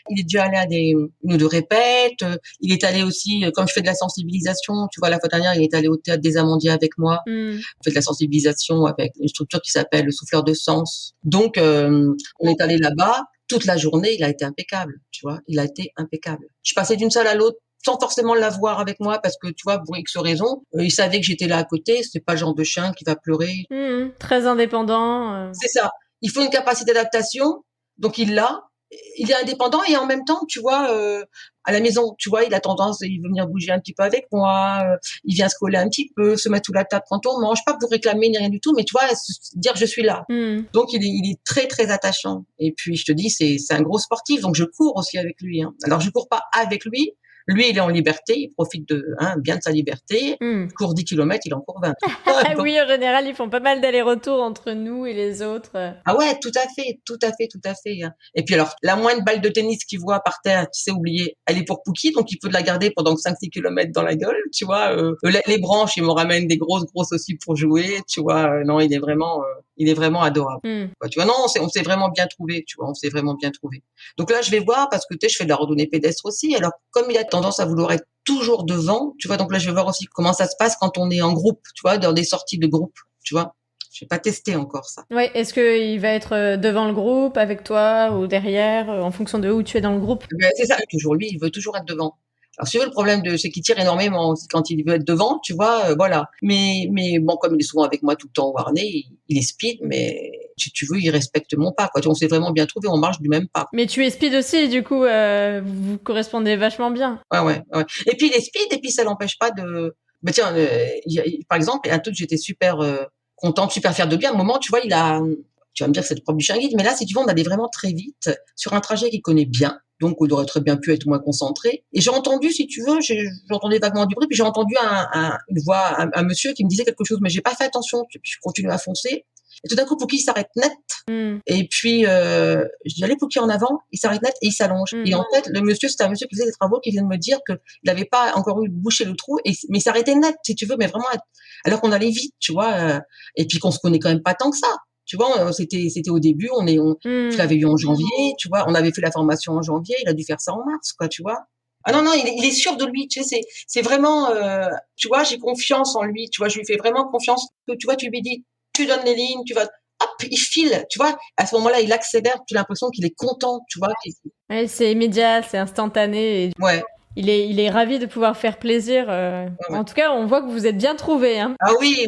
Il est déjà allé à une ou deux répètes, il est allé aussi, comme je fais de la sensibilisation, tu vois, la fois dernière, il est allé au Théâtre des Amandiers avec moi, on fait de la sensibilisation avec une structure qui s'appelle le Souffleur de Sens. Donc, on est allé là-bas, toute la journée, il a été impeccable, tu vois, il a été impeccable. Je passais d'une salle à l'autre sans forcément l'avoir avec moi parce que, tu vois, pour X raisons, il savait que j'étais là à côté, c'est pas le genre de chien qui va pleurer. Très indépendant. C'est ça. Il faut une capacité d'adaptation, donc il l'a. Il est indépendant et en même temps, tu vois, à la maison, tu vois, il a tendance, il veut venir bouger un petit peu avec moi, il vient se coller un petit peu, se mettre sous la table quand on mange, pas pour réclamer ni rien du tout, mais tu vois, dire je suis là. Donc il est très très attachant. Et puis je te dis, c'est un gros sportif, donc je cours aussi avec lui. Hein. Alors je cours pas avec lui. Lui, il est en liberté, il profite bien de sa liberté. Il court 10 kilomètres, il en court 20. Donc... Oui, en général, ils font pas mal d'allers-retours entre nous et les autres. Ah ouais, tout à fait. Hein. Et puis alors, la moindre balle de tennis qu'il voit par terre, tu sais, oublier, elle est pour Pookie, donc il peut la garder pendant 5-6 kilomètres dans la gueule, tu vois. Les branches, il me ramène des grosses aussi pour jouer, tu vois. Non, il est vraiment adorable. Tu vois, non, on s'est vraiment bien trouvé, tu vois, on s'est vraiment bien trouvé. Donc là, je vais voir, parce que tu sais, je fais de la randonnée pédestre aussi. Alors, comme il a tendance à vouloir être toujours devant, tu vois, donc là, je vais voir aussi comment ça se passe quand on est en groupe, tu vois, dans des sorties de groupe, tu vois. Je n'ai pas testé encore ça. Ouais, est-ce qu'il va être devant le groupe, avec toi, ou derrière, en fonction de où tu es dans le groupe? C'est ça, toujours lui, il veut toujours être devant. Alors, si tu veux, le problème c'est qu'il tire énormément aussi quand il veut être devant, tu vois, voilà. Mais bon, comme il est souvent avec moi tout le temps au harnais, il est speed, mais si tu veux, il respecte mon pas, quoi. On s'est vraiment bien trouvé, on marche du même pas. Mais tu es speed aussi, du coup, vous correspondez vachement bien. Ouais. Et puis il est speed, et puis ça l'empêche pas de... tiens, par exemple, un truc, j'étais super contente, super fière de lui. À un moment, tu vois, tu vas me dire que c'est le propre du chien guide, mais là, si tu veux, on allait vraiment très vite sur un trajet qu'il connaît bien. Donc, on aurait très bien pu être moins concentré. Et j'ai entendu, si tu veux, j'entendais vaguement du bruit, puis j'ai entendu une voix, un monsieur qui me disait quelque chose, mais j'ai pas fait attention, puis je continue à foncer. Et tout d'un coup, Pookie s'arrête net. Et puis, je dis, allez, Pookie en avant. Il s'arrête net et il s'allonge. Et en fait, le monsieur, c'était un monsieur qui faisait des travaux, qui vient de me dire qu'il n'avait pas encore eu bouché le trou, mais il s'arrêtait net, si tu veux, mais vraiment, alors qu'on allait vite, tu vois, et puis qu'on se connaît quand même pas tant que ça. Tu vois, c'était au début, je l'avais eu en janvier, tu vois, on avait fait la formation en janvier, il a dû faire ça en mars, quoi, tu vois. Ah non, non, il est sûr de lui, tu sais, c'est vraiment, tu vois, j'ai confiance en lui, tu vois, je lui fais vraiment confiance que, tu vois, tu lui dis, tu donnes les lignes, tu vas, hop, il file, tu vois, à ce moment-là, il accélère, tu as l'impression qu'il est content, tu vois. Ouais, c'est immédiat, c'est instantané. Ouais. Il est ravi de pouvoir faire plaisir. Ouais. En tout cas, on voit que vous êtes bien trouvés. Hein. Ah oui.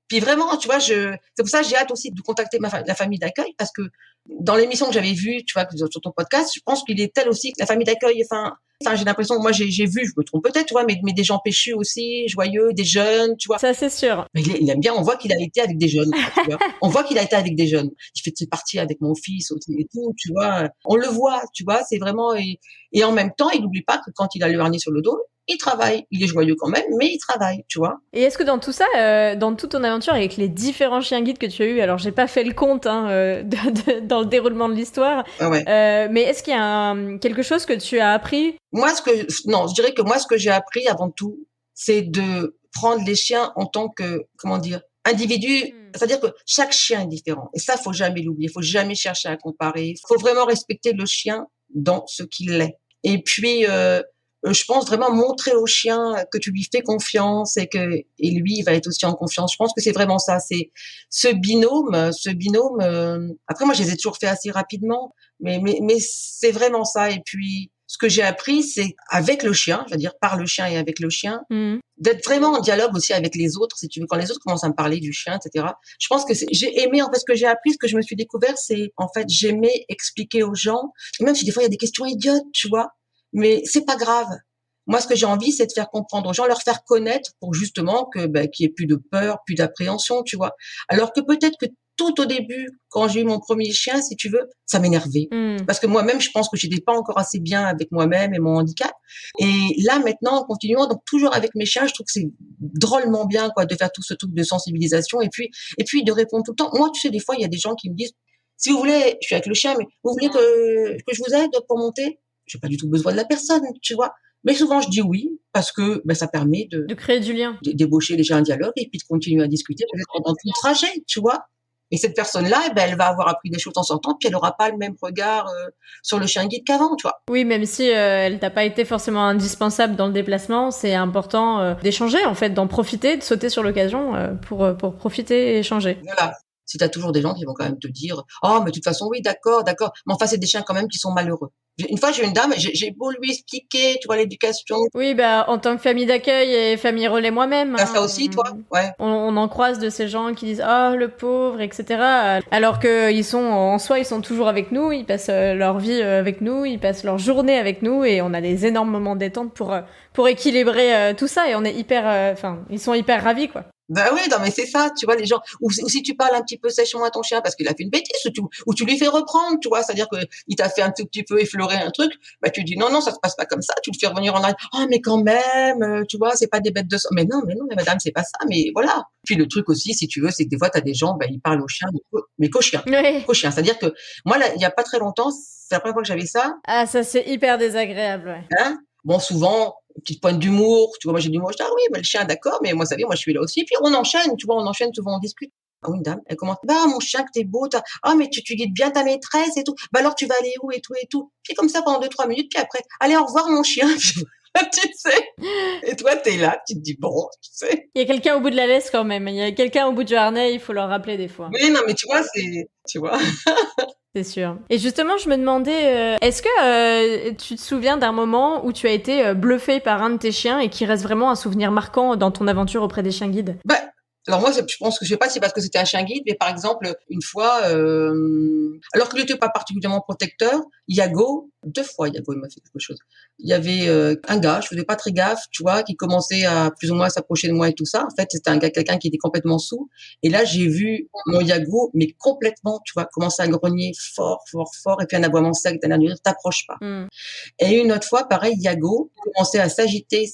Puis vraiment, tu vois, c'est pour ça que j'ai hâte aussi de contacter la famille d'accueil, parce que dans l'émission que j'avais vue, tu vois, sur ton podcast, je pense qu'il est tel aussi que la famille d'accueil, enfin, j'ai l'impression que moi, j'ai vu, je me trompe peut-être, tu vois, mais des gens péchus aussi, joyeux, des jeunes, tu vois. Ça, c'est sûr. Mais il aime bien, on voit qu'il a été avec des jeunes, tu vois. On voit qu'il a été avec des jeunes. Il fait ses parties avec mon fils aussi et tout, tu vois. On le voit, tu vois, c'est vraiment, et en même temps, il n'oublie pas que quand il a le harnais sur le dos, il travaille. Il est joyeux quand même, mais il travaille, tu vois. Et est-ce que dans tout ça, dans toute ton aventure avec les différents chiens guides que tu as eus, alors j'ai pas fait le compte dans le déroulement de l'histoire, mais est-ce qu'il y a quelque chose que tu as appris? Je dirais que moi, ce que j'ai appris avant tout, c'est de prendre les chiens en tant que, comment dire, individu. C'est-à-dire que chaque chien est différent. Et ça, faut jamais l'oublier. Faut jamais chercher à comparer. Faut vraiment respecter le chien dans ce qu'il est. Et puis, je pense vraiment montrer au chien que tu lui fais confiance et lui, il va être aussi en confiance. Je pense que c'est vraiment ça. C'est ce binôme. Après, moi, je les ai toujours fait assez rapidement, mais c'est vraiment ça. Et puis, ce que j'ai appris, c'est avec le chien, je veux dire par le chien et avec le chien, d'être vraiment en dialogue aussi avec les autres, si tu veux, quand les autres commencent à me parler du chien, etc. Je pense que j'ai aimé, en fait, ce que j'ai appris, ce que je me suis découvert, c'est, en fait, j'aimais expliquer aux gens, et même si des fois il y a des questions idiotes, tu vois, mais c'est pas grave. Moi, ce que j'ai envie, c'est de faire comprendre aux gens, leur faire connaître pour justement qu'il y ait plus de peur, plus d'appréhension, tu vois. Alors que peut-être que tout au début, quand j'ai eu mon premier chien, si tu veux, ça m'énervait. Parce que moi-même, je pense que j'étais pas encore assez bien avec moi-même et mon handicap. Et là, maintenant, en continuant, donc toujours avec mes chiens, je trouve que c'est drôlement bien, quoi, de faire tout ce truc de sensibilisation et puis de répondre tout le temps. Moi, tu sais, des fois, il y a des gens qui me disent, si vous voulez, je suis avec le chien, mais vous voulez que je vous aide pour monter? J'ai pas du tout besoin de la personne, tu vois. Mais souvent, je dis oui, parce que ça permet de créer du lien, débaucher déjà un dialogue et puis de continuer à discuter pendant tout le trajet, tu vois. Et cette personne-là, elle va avoir appris des choses en sortant, puis elle n'aura pas le même regard sur le chien guide qu'avant, tu vois. Oui, même si elle t'a pas été forcément indispensable dans le déplacement, c'est important d'échanger, en fait, d'en profiter, de sauter sur l'occasion pour profiter et échanger. Voilà. Si t'as toujours des gens qui vont quand même te dire « Oh, mais de toute façon, oui, d'accord. » Mais enfin, c'est des chiens quand même qui sont malheureux. Une fois, j'ai une dame, j'ai beau lui expliquer, tu vois, l'éducation. Oui, en tant que famille d'accueil et famille relais moi-même. T'as ça aussi, toi? Ouais. On en croise de ces gens qui disent « Oh, le pauvre, etc. » Alors qu'ils sont, en soi, ils sont toujours avec nous, ils passent leur vie avec nous, ils passent leur journée avec nous et on a des énormes moments de détente pour équilibrer tout ça et on est ils sont hyper ravis, quoi. Ben oui, non, mais c'est ça, tu vois, les gens, ou si tu parles un petit peu sèchement à ton chien parce qu'il a fait une bêtise, ou tu lui fais reprendre, tu vois, c'est-à-dire que il t'a fait un tout petit peu effleurer un truc, tu dis non, ça se passe pas comme ça, tu le fais revenir en arrière, oh, mais quand même, tu vois, c'est pas des bêtes de sang, mais non, mais madame, c'est pas ça, mais voilà. Puis le truc aussi, si tu veux, c'est que des fois, t'as des gens, ils parlent au chien, mais qu'au chien. Oui. Qu'au chien. C'est-à-dire que, moi, là, il y a pas très longtemps, c'est la première fois que j'avais ça. Ah, ça, c'est hyper désagréable, ouais. Hein? Bon, souvent, petite pointe d'humour, tu vois, moi j'ai du humour, je dis, ah oui, le chien, d'accord, mais moi, ça savez, moi je suis là aussi, puis on enchaîne, tu vois, souvent on discute. Ah oui, une dame, elle commence, mon chien, que t'es beau, mais tu guides bien ta maîtresse et tout, alors tu vas aller où et tout et tout. Puis comme ça pendant 2-3 minutes, puis après, allez, au revoir mon chien, tu sais. Et toi, t'es là, tu te dis, bon, tu sais. Il y a quelqu'un au bout de la laisse quand même, il y a quelqu'un au bout du harnais, il faut leur rappeler des fois. Oui, non, mais tu vois, tu vois. C'est sûr. Et justement, je me demandais, est-ce que tu te souviens d'un moment où tu as été bluffé par un de tes chiens et qui reste vraiment un souvenir marquant dans ton aventure auprès des chiens guides? Alors moi, je pense que je sais pas si c'est parce que c'était un chien guide, mais par exemple, une fois, alors qu'il n'était pas particulièrement protecteur, Iago, 2 fois Iago, il m'a fait quelque chose. Il y avait un gars, je faisais pas très gaffe, tu vois, qui commençait à plus ou moins s'approcher de moi et tout ça. En fait, c'était un gars, quelqu'un qui était complètement saoul. Et là, j'ai vu mon Iago, mais complètement, tu vois, commencer à grogner fort, fort, fort, et puis un aboiement sec, d'un air de dire, t'approches pas. Et une autre fois, pareil, Iago commençait à s'agiter.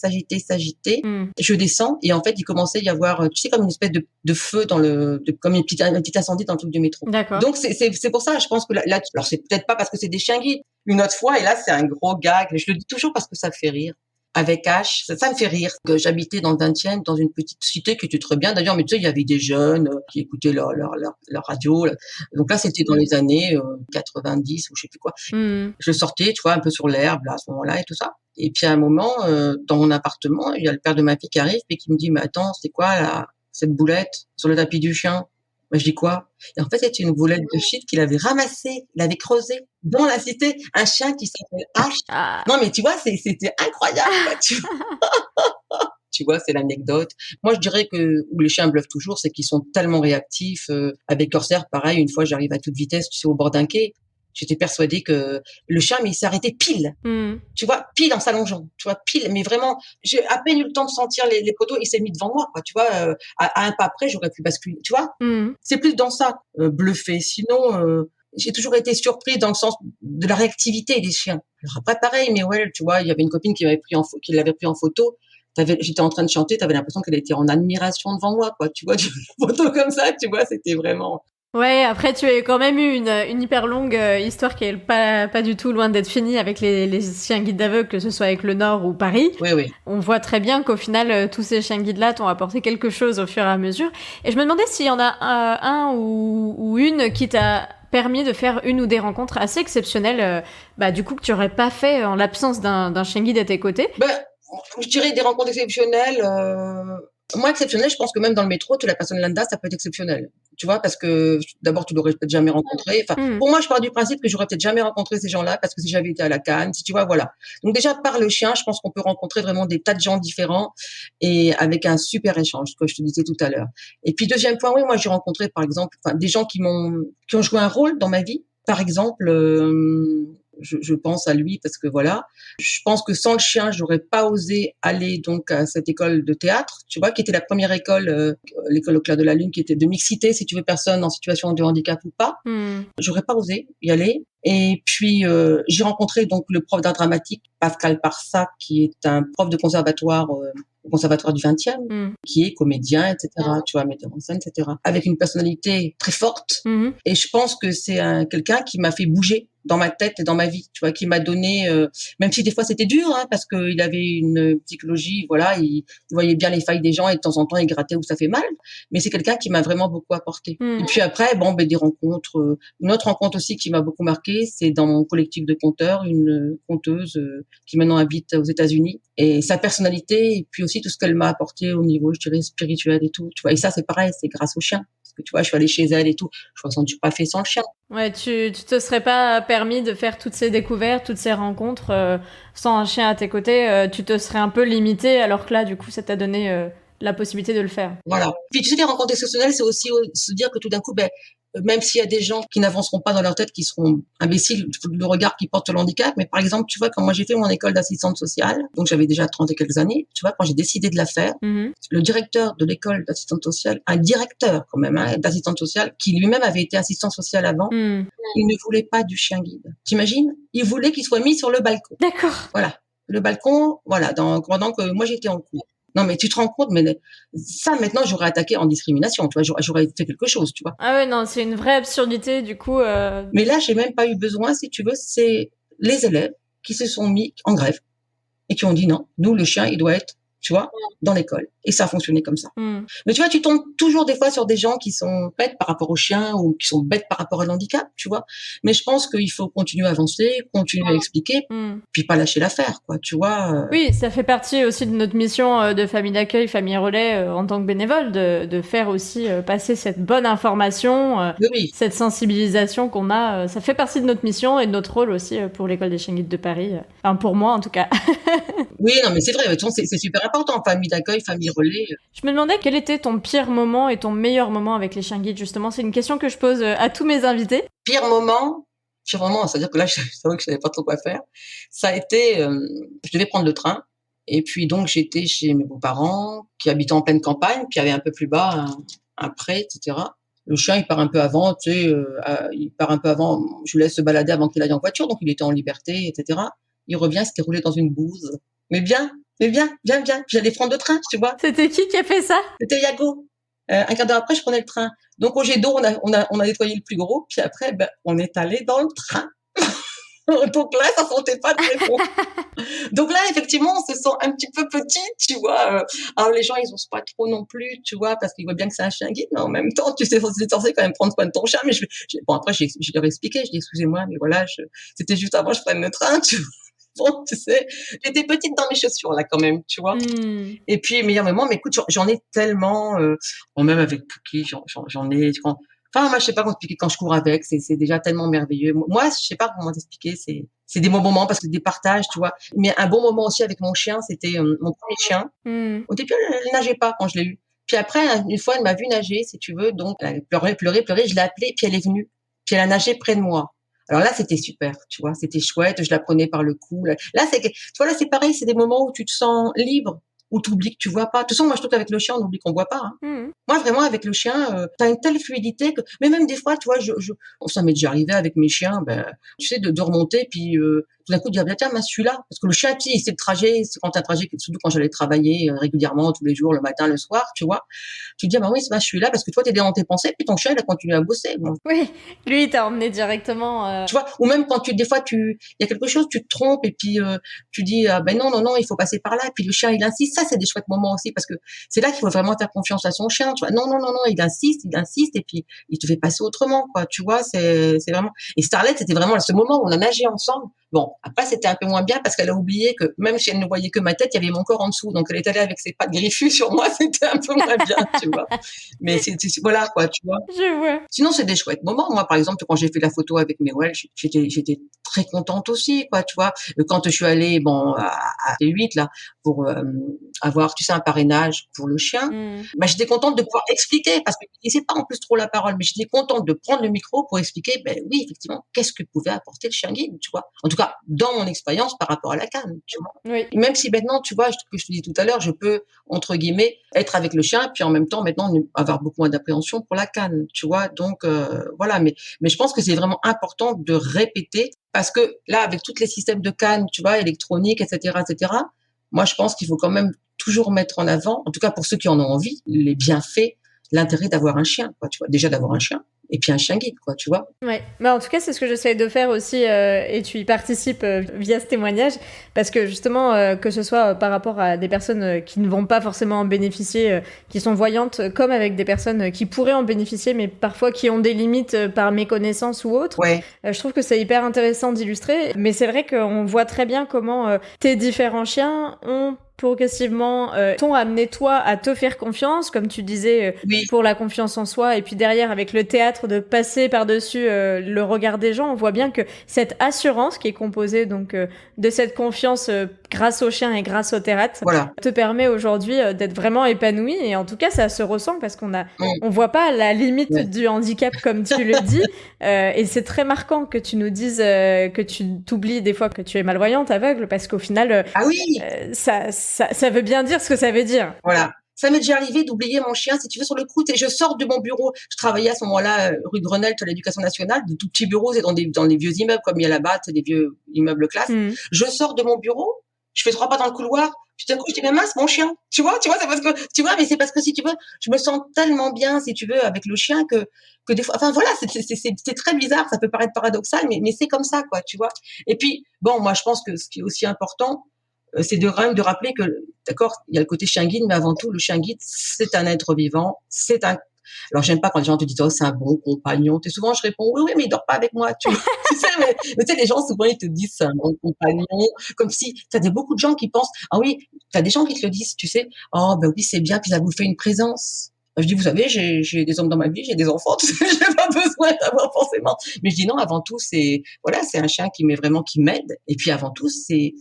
Je descends et en fait, il commençait à y avoir, tu sais, comme une espèce de feu comme un petit incendie dans le truc du métro. D'accord. Donc c'est pour ça, je pense que là, alors c'est peut-être pas parce que c'est des chiens guides. Une autre fois, et là c'est un gros gag, mais je le dis toujours parce que ça fait rire. Avec H, ça me fait rire. Que j'habitais dans le 20e, dans une petite cité qui était très bien d'ailleurs, mais tu sais, il y avait des jeunes qui écoutaient leur radio. Là. Donc là, c'était dans les années 90 ou je sais plus quoi. Je sortais, tu vois, un peu sur l'herbe là, à ce moment-là et tout ça. Et puis à un moment, dans mon appartement, il y a le père de ma fille qui arrive et qui me dit, mais attends, c'est quoi là, cette boulette sur le tapis du chien? Moi, je dis quoi? Et en fait, c'était une boulette de shit qu'il avait ramassée, il avait creusé dans la cité, un chien qui s'appelle H. Ah. Non, mais tu vois, c'était incroyable, quoi, tu vois. Tu vois, c'est l'anecdote. Moi, je dirais que où les chiens bluffent toujours, c'est qu'ils sont tellement réactifs. Avec Corsair, pareil, une fois, j'arrive à toute vitesse, tu sais, au bord d'un quai. J'étais persuadée que le chien, mais il s'est arrêté pile. Tu vois, pile en s'allongeant. Tu vois, pile. Mais vraiment, j'ai à peine eu le temps de sentir les poteaux. Il s'est mis devant moi, quoi. Tu vois, à un pas près, j'aurais pu basculer. Tu vois, c'est plus dans ça, bluffer. Sinon, j'ai toujours été surprise dans le sens de la réactivité des chiens. Alors après, pareil, mais ouais, tu vois, il y avait une copine qui l'avait pris en photo. J'étais en train de chanter, t'avais l'impression qu'elle était en admiration devant moi, quoi. Tu vois, une photo comme ça, tu vois, c'était vraiment. Ouais, après tu as quand même eu une hyper longue histoire qui est pas du tout loin d'être finie avec les chiens guides d'aveugles, que ce soit avec le Nord ou Paris. Oui. On voit très bien qu'au final, tous ces chiens guides-là t'ont apporté quelque chose au fur et à mesure. Et je me demandais s'il y en a un ou une qui t'a permis de faire une ou des rencontres assez exceptionnelles, du coup que tu aurais pas fait en l'absence d'un chien guide à tes côtés. Je dirais des rencontres exceptionnelles. Moi, exceptionnel, je pense que même dans le métro, tu la personne lambda, ça peut être exceptionnel. Tu vois, parce que d'abord, tu l'aurais peut-être jamais rencontré. Enfin, pour moi, je pars du principe que j'aurais peut-être jamais rencontré ces gens-là parce que si j'avais été à la Cannes, si tu vois, voilà. Donc déjà, par le chien, je pense qu'on peut rencontrer vraiment des tas de gens différents et avec un super échange, comme je te disais tout à l'heure. Et puis, deuxième point, oui, moi, j'ai rencontré, par exemple, des gens qui ont joué un rôle dans ma vie. Par exemple, je pense à lui parce que voilà, je pense que sans le chien, j'aurais pas osé aller donc à cette école de théâtre, tu vois, qui était la première école, l'école au clair de la lune, qui était de mixité, si tu veux, personne en situation de handicap ou pas. J'aurais pas osé y aller. Et puis j'ai rencontré donc le prof d'art dramatique Pascal Parsac, qui est un prof de conservatoire au conservatoire du 20e, qui est comédien, etc., tu vois, metteur en scène, etc., avec une personnalité très forte. Et je pense que c'est quelqu'un qui m'a fait bouger dans ma tête et dans ma vie, tu vois, qui m'a donné, même si des fois c'était dur, hein, parce qu'il avait une psychologie, voilà, il voyait bien les failles des gens et de temps en temps il grattait où ça fait mal, mais c'est quelqu'un qui m'a vraiment beaucoup apporté. Et puis après, des rencontres, une autre rencontre aussi qui m'a beaucoup marqué, c'est dans mon collectif de conteurs, une conteuse qui maintenant habite aux États-Unis, et sa personnalité et puis aussi tout ce qu'elle m'a apporté au niveau, je dirais, spirituel et tout, tu vois, et ça c'est pareil, c'est grâce au chien. Parce que tu vois, je suis allée chez elle et tout. Je ne suis pas fait sans le chien. Ouais, tu te serais pas permis de faire toutes ces découvertes, toutes ces rencontres sans un chien à tes côtés. Tu te serais un peu limité, alors que là, du coup, ça t'a donné la possibilité de le faire. Voilà. Puis tu sais, les rencontres exceptionnelles, c'est aussi se dire que tout d'un coup, même s'il y a des gens qui n'avanceront pas dans leur tête, qui seront imbéciles, le regard qu'ils portent sur le handicap, mais par exemple, tu vois, quand moi j'ai fait mon école d'assistante sociale, donc j'avais déjà 30 et quelques années, tu vois, quand j'ai décidé de la faire, le directeur de l'école d'assistante sociale, un directeur quand même, d'assistante sociale, qui lui-même avait été assistant social avant, il ne voulait pas du chien guide. T'imagines? Il voulait qu'il soit mis sur le balcon. D'accord. Voilà. Le balcon, voilà, pendant que moi j'étais en cours. Non, mais tu te rends compte, mais ça, maintenant, j'aurais attaqué en discrimination, tu vois, j'aurais fait quelque chose, tu vois. Ah ouais, non, c'est une vraie absurdité, du coup. Mais là, j'ai même pas eu besoin, si tu veux, c'est les élèves qui se sont mis en grève et qui ont dit non, nous, le chien, il doit être, tu vois, dans l'école. Et ça a fonctionné comme ça. Mais tu vois, tu tombes toujours des fois sur des gens qui sont bêtes par rapport au chien ou qui sont bêtes par rapport à l'handicap, tu vois. Mais je pense qu'il faut continuer à avancer, continuer à expliquer, puis pas lâcher l'affaire, quoi, tu vois. Oui, ça fait partie aussi de notre mission de famille d'accueil, famille relais en tant que bénévole, de faire aussi passer cette bonne information, cette sensibilisation qu'on a. Ça fait partie de notre mission et de notre rôle aussi pour l'école des chiens guides de Paris. Enfin, pour moi, en tout cas. Oui, non, mais c'est vrai, c'est super important. important. Famille d'accueil, famille relais. Je me demandais quel était ton pire moment et ton meilleur moment avec les chiens guides, justement. C'est une question que je pose à tous mes invités. Pire moment, c'est-à-dire que là, c'est vrai que je savais pas trop quoi faire. Ça a été, je devais prendre le train. Et puis donc j'étais chez mes beaux-parents qui habitaient en pleine campagne, puis il y avait un peu plus bas un pré, etc. Le chien il part un peu avant, tu sais, il part un peu avant. Je le laisse se balader avant qu'il aille en voiture, donc il était en liberté, etc. Il revient, c'était roulé dans une bouse. Mais viens. J'allais prendre le train, tu vois. C'était qui a fait ça? C'était Yago. Un quart d'heure après, je prenais le train. Donc au jet d'eau, on a nettoyé le plus gros, puis après, on est allé dans le train. Donc là, ça sentait pas très bon. Donc là, effectivement, on se sent un petit peu petit, tu vois. Alors les gens, ils osent pas trop non plus, tu vois, parce qu'ils voient bien que c'est un chien guide, mais en même temps, tu sais, c'est censé quand même prendre soin de ton chien. Mais bon, après, je leur ai expliqué, je dis excusez-moi, mais voilà, c'était juste avant que je prenne le train, tu vois. Bon, tu sais, j'étais petite dans mes chaussures là quand même, tu vois. Et puis meilleur moment, mais écoute, j'en ai tellement, même avec Pookie, j'en ai. Enfin, moi, je sais pas comment expliquer quand je cours avec, c'est déjà tellement merveilleux. Moi, je sais pas comment t'expliquer, c'est des bons moments parce que des partages, tu vois. Mais un bon moment aussi avec mon chien, c'était mon premier chien. Au début, elle nageait pas quand je l'ai eu. Puis après, une fois, elle m'a vu nager, si tu veux, donc elle pleurait, je l'ai appelée, puis elle est venue. Puis elle a nagé près de moi. Alors là, c'était super, tu vois, c'était chouette, je la prenais par le cou. Là, tu vois, là, c'est pareil, c'est des moments où tu te sens libre, où tu oublies que tu vois pas. De toute façon, moi, je trouve qu'avec le chien, on oublie qu'on voit pas. Hein. Moi, vraiment, avec le chien, t'as une telle fluidité que, mais même des fois, tu vois, ça m'est déjà arrivé avec mes chiens, tu sais, de remonter, puis tout d'un coup, de dire, tiens, je suis là. Parce que le chien, tu sais, il sait le trajet, c'est quand t'as un trajet, surtout quand j'allais travailler régulièrement, tous les jours, le matin, le soir, tu vois. Tu te dis, oui, je suis là parce que toi, t'es dans tes pensées, puis ton chien, il a continué à bosser. Bon. Oui, lui, il t'a emmené directement. Tu vois, ou même quand des fois, il y a quelque chose, tu te trompes, et puis tu dis, non, il faut passer par là, et puis le chien, il insiste. Ça, c'est des chouettes moments aussi, parce que c'est là qu'il faut vraiment faire confiance à son chien, tu vois. Non, il insiste, et puis il te fait passer autrement, quoi. Tu vois, c'est vraiment. Et Starlet, c'était vraiment ce moment où on a nagé ensemble. Bon, après, c'était un peu moins bien parce qu'elle a oublié que même si elle ne voyait que ma tête, il y avait mon corps en dessous. Donc, elle est allée avec ses pattes griffues sur moi. C'était un peu moins bien, tu vois. Mais voilà, quoi, tu vois. Je vois. Sinon, c'est des chouettes moments. Moi, par exemple, quand j'ai fait la photo avec Mewell, j'étais très contente aussi, quoi, tu vois. Quand je suis allée, à T8, là, pour avoir, tu sais, un parrainage pour le chien, j'étais contente de pouvoir expliquer parce que je disais pas en plus trop la parole, mais j'étais contente de prendre le micro pour expliquer, oui, effectivement, qu'est-ce que pouvait apporter le chien guide, tu vois. En tout cas, dans mon expérience par rapport à la canne, tu vois. Oui. Et même si maintenant, tu vois, que je te dis tout à l'heure, je peux, entre guillemets, être avec le chien, puis en même temps, maintenant, avoir beaucoup moins d'appréhension pour la canne, tu vois. Donc, voilà. Mais je pense que c'est vraiment important de répéter parce que là, avec tous les systèmes de canne, tu vois, électroniques, etc., moi, je pense qu'il faut quand même toujours mettre en avant, en tout cas pour ceux qui en ont envie, les bienfaits, l'intérêt d'avoir un chien, quoi, tu vois. Déjà d'avoir un chien. Et puis un chien guide, quoi, tu vois. Ouais, en tout cas, c'est ce que j'essaie de faire aussi, et tu y participes via ce témoignage, parce que justement, que ce soit par rapport à des personnes qui ne vont pas forcément en bénéficier, qui sont voyantes, comme avec des personnes qui pourraient en bénéficier, mais parfois qui ont des limites par méconnaissance ou autre. Ouais. Je trouve que c'est hyper intéressant d'illustrer, mais c'est vrai qu'on voit très bien comment tes différents chiens ont progressivement t'ont amené toi à te faire confiance, comme tu disais, oui. pour la confiance en soi, et puis derrière avec le théâtre de passer par-dessus le regard des gens, on voit bien que cette assurance qui est composée donc de cette confiance grâce au chien et grâce au théâtre te permet aujourd'hui d'être vraiment épanoui, et en tout cas ça se ressent parce on voit pas la limite du handicap comme tu le dis, et c'est très marquant que tu nous dises que tu t'oublies des fois que tu es malvoyante, aveugle, parce qu'au final ça veut bien dire ce que ça veut dire. Voilà. Ça m'est déjà arrivé d'oublier mon chien, si tu veux, sur le coup. Et je sors de mon bureau. Je travaillais à ce moment-là rue de Grenelle, à l'Éducation nationale, de tout petits bureaux, c'est dans les vieux immeubles, comme il y a là-bas, c'est des vieux immeubles classe. Je sors de mon bureau, je fais 3 pas dans le couloir. Tout d'un coup, je dis, mais mince, mon chien. Tu vois, c'est parce que, mais c'est parce que, si tu veux, je me sens tellement bien, si tu veux, avec le chien que des fois, enfin, voilà, c'est très bizarre. Ça peut paraître paradoxal, mais c'est comme ça, quoi, tu vois. Et puis, bon, moi, je pense que ce qui est aussi important, c'est de rappeler que, d'accord, il y a le côté chien guide, mais avant tout, le chien guide, c'est un être vivant, alors j'aime pas quand les gens te disent, c'est un bon compagnon. Souvent, je réponds, oui, mais il dort pas avec moi, tu sais, mais tu sais, les gens, souvent, ils te disent, c'est un bon compagnon, comme si, beaucoup de gens qui pensent, ah oui, t'as des gens qui te le disent, tu sais, oh, oui, c'est bien, puis ça vous fait une présence. Je dis, vous savez, j'ai des hommes dans ma vie, j'ai des enfants, j'ai pas besoin d'avoir forcément. Mais je dis non, avant tout, c'est un chien qui m'aide. Et puis avant tout, c'est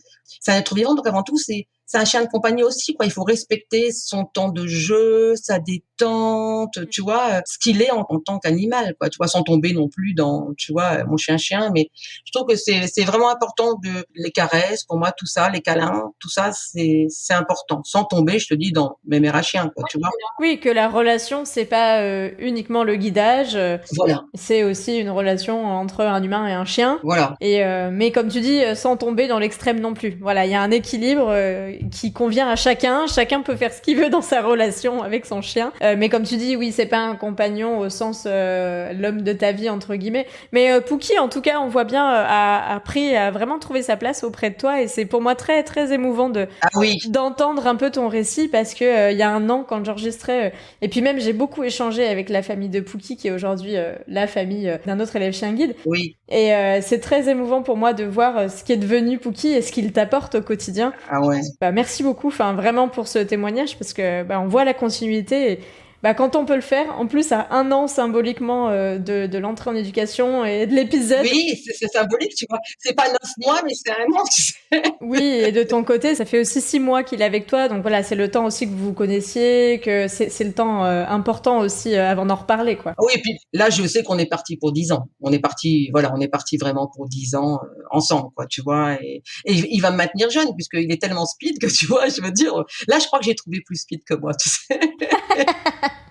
un être vivant, donc avant tout, c'est c'est un chien de compagnie aussi, quoi. Il faut respecter son temps de jeu, sa détente, tu vois, ce qu'il est en tant qu'animal, quoi. Tu vois, sans tomber non plus dans, tu vois, mon chien, mais je trouve que c'est vraiment important de les caresses, pour moi, tout ça, les câlins, tout ça, c'est important. Sans tomber, je te dis, dans mes mères à chien, quoi, tu vois. Oui, que la relation, c'est pas uniquement le guidage, Voilà. c'est aussi une relation entre un humain et un chien. Voilà. Et mais comme tu dis, sans tomber dans l'extrême non plus. Voilà, il y a un équilibre qui convient à chacun. Chacun peut faire ce qu'il veut dans sa relation avec son chien. Mais comme tu dis, oui, c'est pas un compagnon au sens l'homme de ta vie entre guillemets. Mais Pookie, en tout cas, on voit bien a vraiment trouvé sa place auprès de toi. Et c'est pour moi très très émouvant d'entendre un peu ton récit parce que il y a un an quand j'enregistrais. Et puis même, j'ai beaucoup échangé avec la famille de Pookie qui est aujourd'hui la famille d'un autre élève chien guide. Oui. Et c'est très émouvant pour moi de voir ce qui est devenu Pookie et ce qu'il t'apporte au quotidien. Ah ouais. Merci beaucoup, vraiment pour ce témoignage parce que on voit la continuité. Et, quand on peut le faire, en plus à un an symboliquement de l'entrée en éducation et de l'épisode. Oui, c'est symbolique, tu vois. C'est pas 9 mois, mais c'est un an, tu sais. Oui, et de ton côté, ça fait aussi 6 mois qu'il est avec toi. Donc voilà, c'est le temps aussi que vous vous connaissiez, que c'est le temps important aussi avant d'en reparler, quoi. Oui, et puis là, je sais qu'on est parti pour 10 ans. On est parti vraiment pour 10 ans ensemble, quoi, tu vois. Et il va me maintenir jeune, puisqu'il est tellement speed que, tu vois, je veux dire, là, je crois que j'ai trouvé plus speed que moi, tu sais.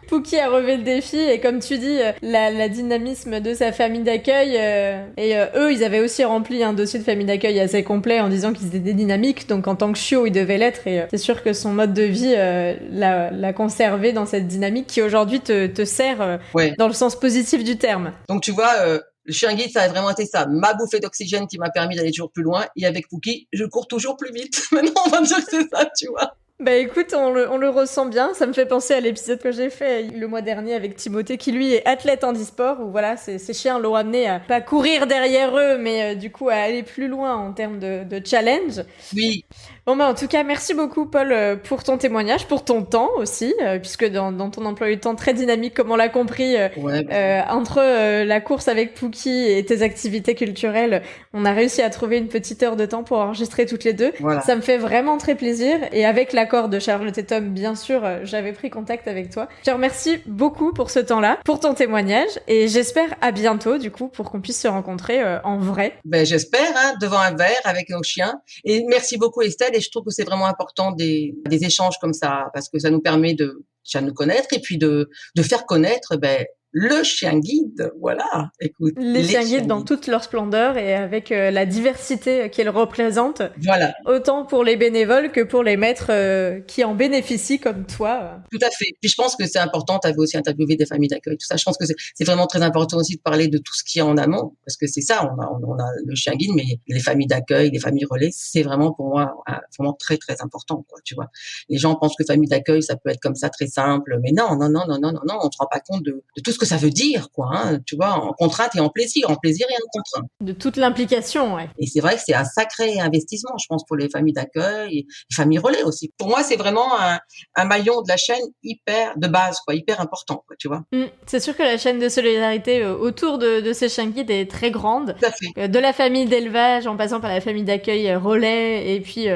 Pookie a relevé le défi et comme tu dis, la dynamisme de sa famille d'accueil eux, ils avaient aussi rempli un dossier de famille d'accueil assez complet en disant qu'ils étaient dynamiques, donc en tant que chiot, ils devaient l'être et c'est sûr que son mode de vie l'a conservé dans cette dynamique qui aujourd'hui te sert dans le sens positif du terme. Donc tu vois, le chien guide, ça a vraiment été ça, ma bouffée d'oxygène qui m'a permis d'aller toujours plus loin et avec Pookie, je cours toujours plus vite. Maintenant, on va dire que c'est ça, tu vois. Écoute, on le ressent bien, ça me fait penser à l'épisode que j'ai fait le mois dernier avec Timothée qui lui est athlète handisport où voilà, ces chiens l'ont amené à pas courir derrière eux mais du coup à aller plus loin en termes de challenge. Oui. Bon en tout cas, merci beaucoup Paul pour ton témoignage, pour ton temps aussi, puisque dans ton emploi du temps très dynamique comme on l'a compris, entre la course avec Pookie et tes activités culturelles, on a réussi à trouver une petite heure de temps pour enregistrer toutes les deux. Voilà. Ça me fait vraiment très plaisir et avec l'accord de Charlotte et Tom, bien sûr, j'avais pris contact avec toi. Je te remercie beaucoup pour ce temps-là, pour ton témoignage et j'espère à bientôt du coup pour qu'on puisse se rencontrer en vrai. J'espère, devant un verre avec nos chiens. Et merci beaucoup Estelle. Et je trouve que c'est vraiment important des échanges comme ça parce que ça nous permet de nous connaître et puis de faire connaître le chien guide, voilà. Écoute, les chiens guides dans toute leur splendeur et avec la diversité qu'ils représentent. Voilà. Autant pour les bénévoles que pour les maîtres qui en bénéficient comme toi. Tout à fait. Puis je pense que c'est important, tu avais aussi interviewé des familles d'accueil, tout ça. Je pense que c'est vraiment très important aussi de parler de tout ce qu'il y a en amont parce que c'est ça, on a le chien guide, mais les familles d'accueil, les familles relais, c'est vraiment pour moi vraiment très très important, quoi, tu vois. Les gens pensent que famille d'accueil, ça peut être comme ça très simple, mais non, on se rend pas compte de tout ce que ça veut dire, quoi, tu vois, en contrainte et en plaisir et en contrainte. De toute l'implication, ouais. Et c'est vrai que c'est un sacré investissement, je pense, pour les familles d'accueil et les familles relais aussi. Pour moi, c'est vraiment un maillon de la chaîne hyper de base, quoi, hyper important, quoi, tu vois. C'est sûr que la chaîne de solidarité autour de ces chiens guides est très grande. Tout à fait. De la famille d'élevage, en passant par la famille d'accueil relais, et puis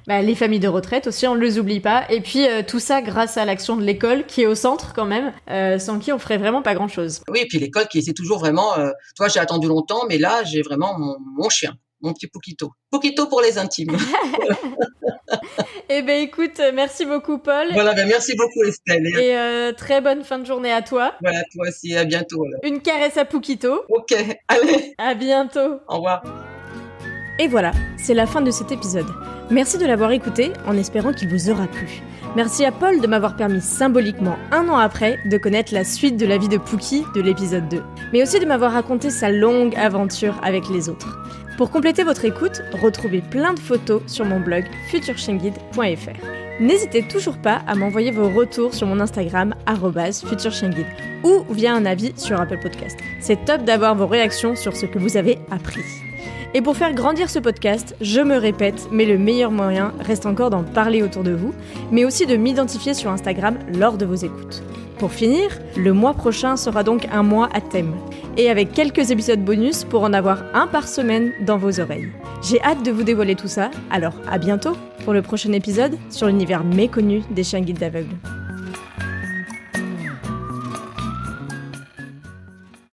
les familles de retraite aussi, on ne les oublie pas. Et puis tout ça grâce à l'action de l'école qui est au centre quand même, sans qui on ferait vraiment pas grand-chose. Oui, et puis l'école qui essaie toujours vraiment, toi j'ai attendu longtemps, mais là j'ai vraiment mon chien, mon petit Poquito. Poquito pour les intimes. Eh écoute, merci beaucoup Paul. Voilà, merci beaucoup Estelle. Et très bonne fin de journée à toi. Voilà, toi aussi, à bientôt. Alors. Une caresse à Poquito. Ok, allez. À bientôt. Au revoir. Et voilà, c'est la fin de cet épisode. Merci de l'avoir écouté en espérant qu'il vous aura plu. Merci à Paul de m'avoir permis symboliquement, un an après, de connaître la suite de la vie de Pookie de l'épisode 2, mais aussi de m'avoir raconté sa longue aventure avec les autres. Pour compléter votre écoute, retrouvez plein de photos sur mon blog futurchienguide.fr. N'hésitez toujours pas à m'envoyer vos retours sur mon Instagram @futurchienguide ou via un avis sur Apple Podcast. C'est top d'avoir vos réactions sur ce que vous avez appris. Et pour faire grandir ce podcast, je me répète, mais le meilleur moyen reste encore d'en parler autour de vous, mais aussi de m'identifier sur Instagram lors de vos écoutes. Pour finir, le mois prochain sera donc un mois à thème. et avec quelques épisodes bonus pour en avoir un par semaine dans vos oreilles. J'ai hâte de vous dévoiler tout ça, alors à bientôt pour le prochain épisode sur l'univers méconnu des chiens guides d'aveugles.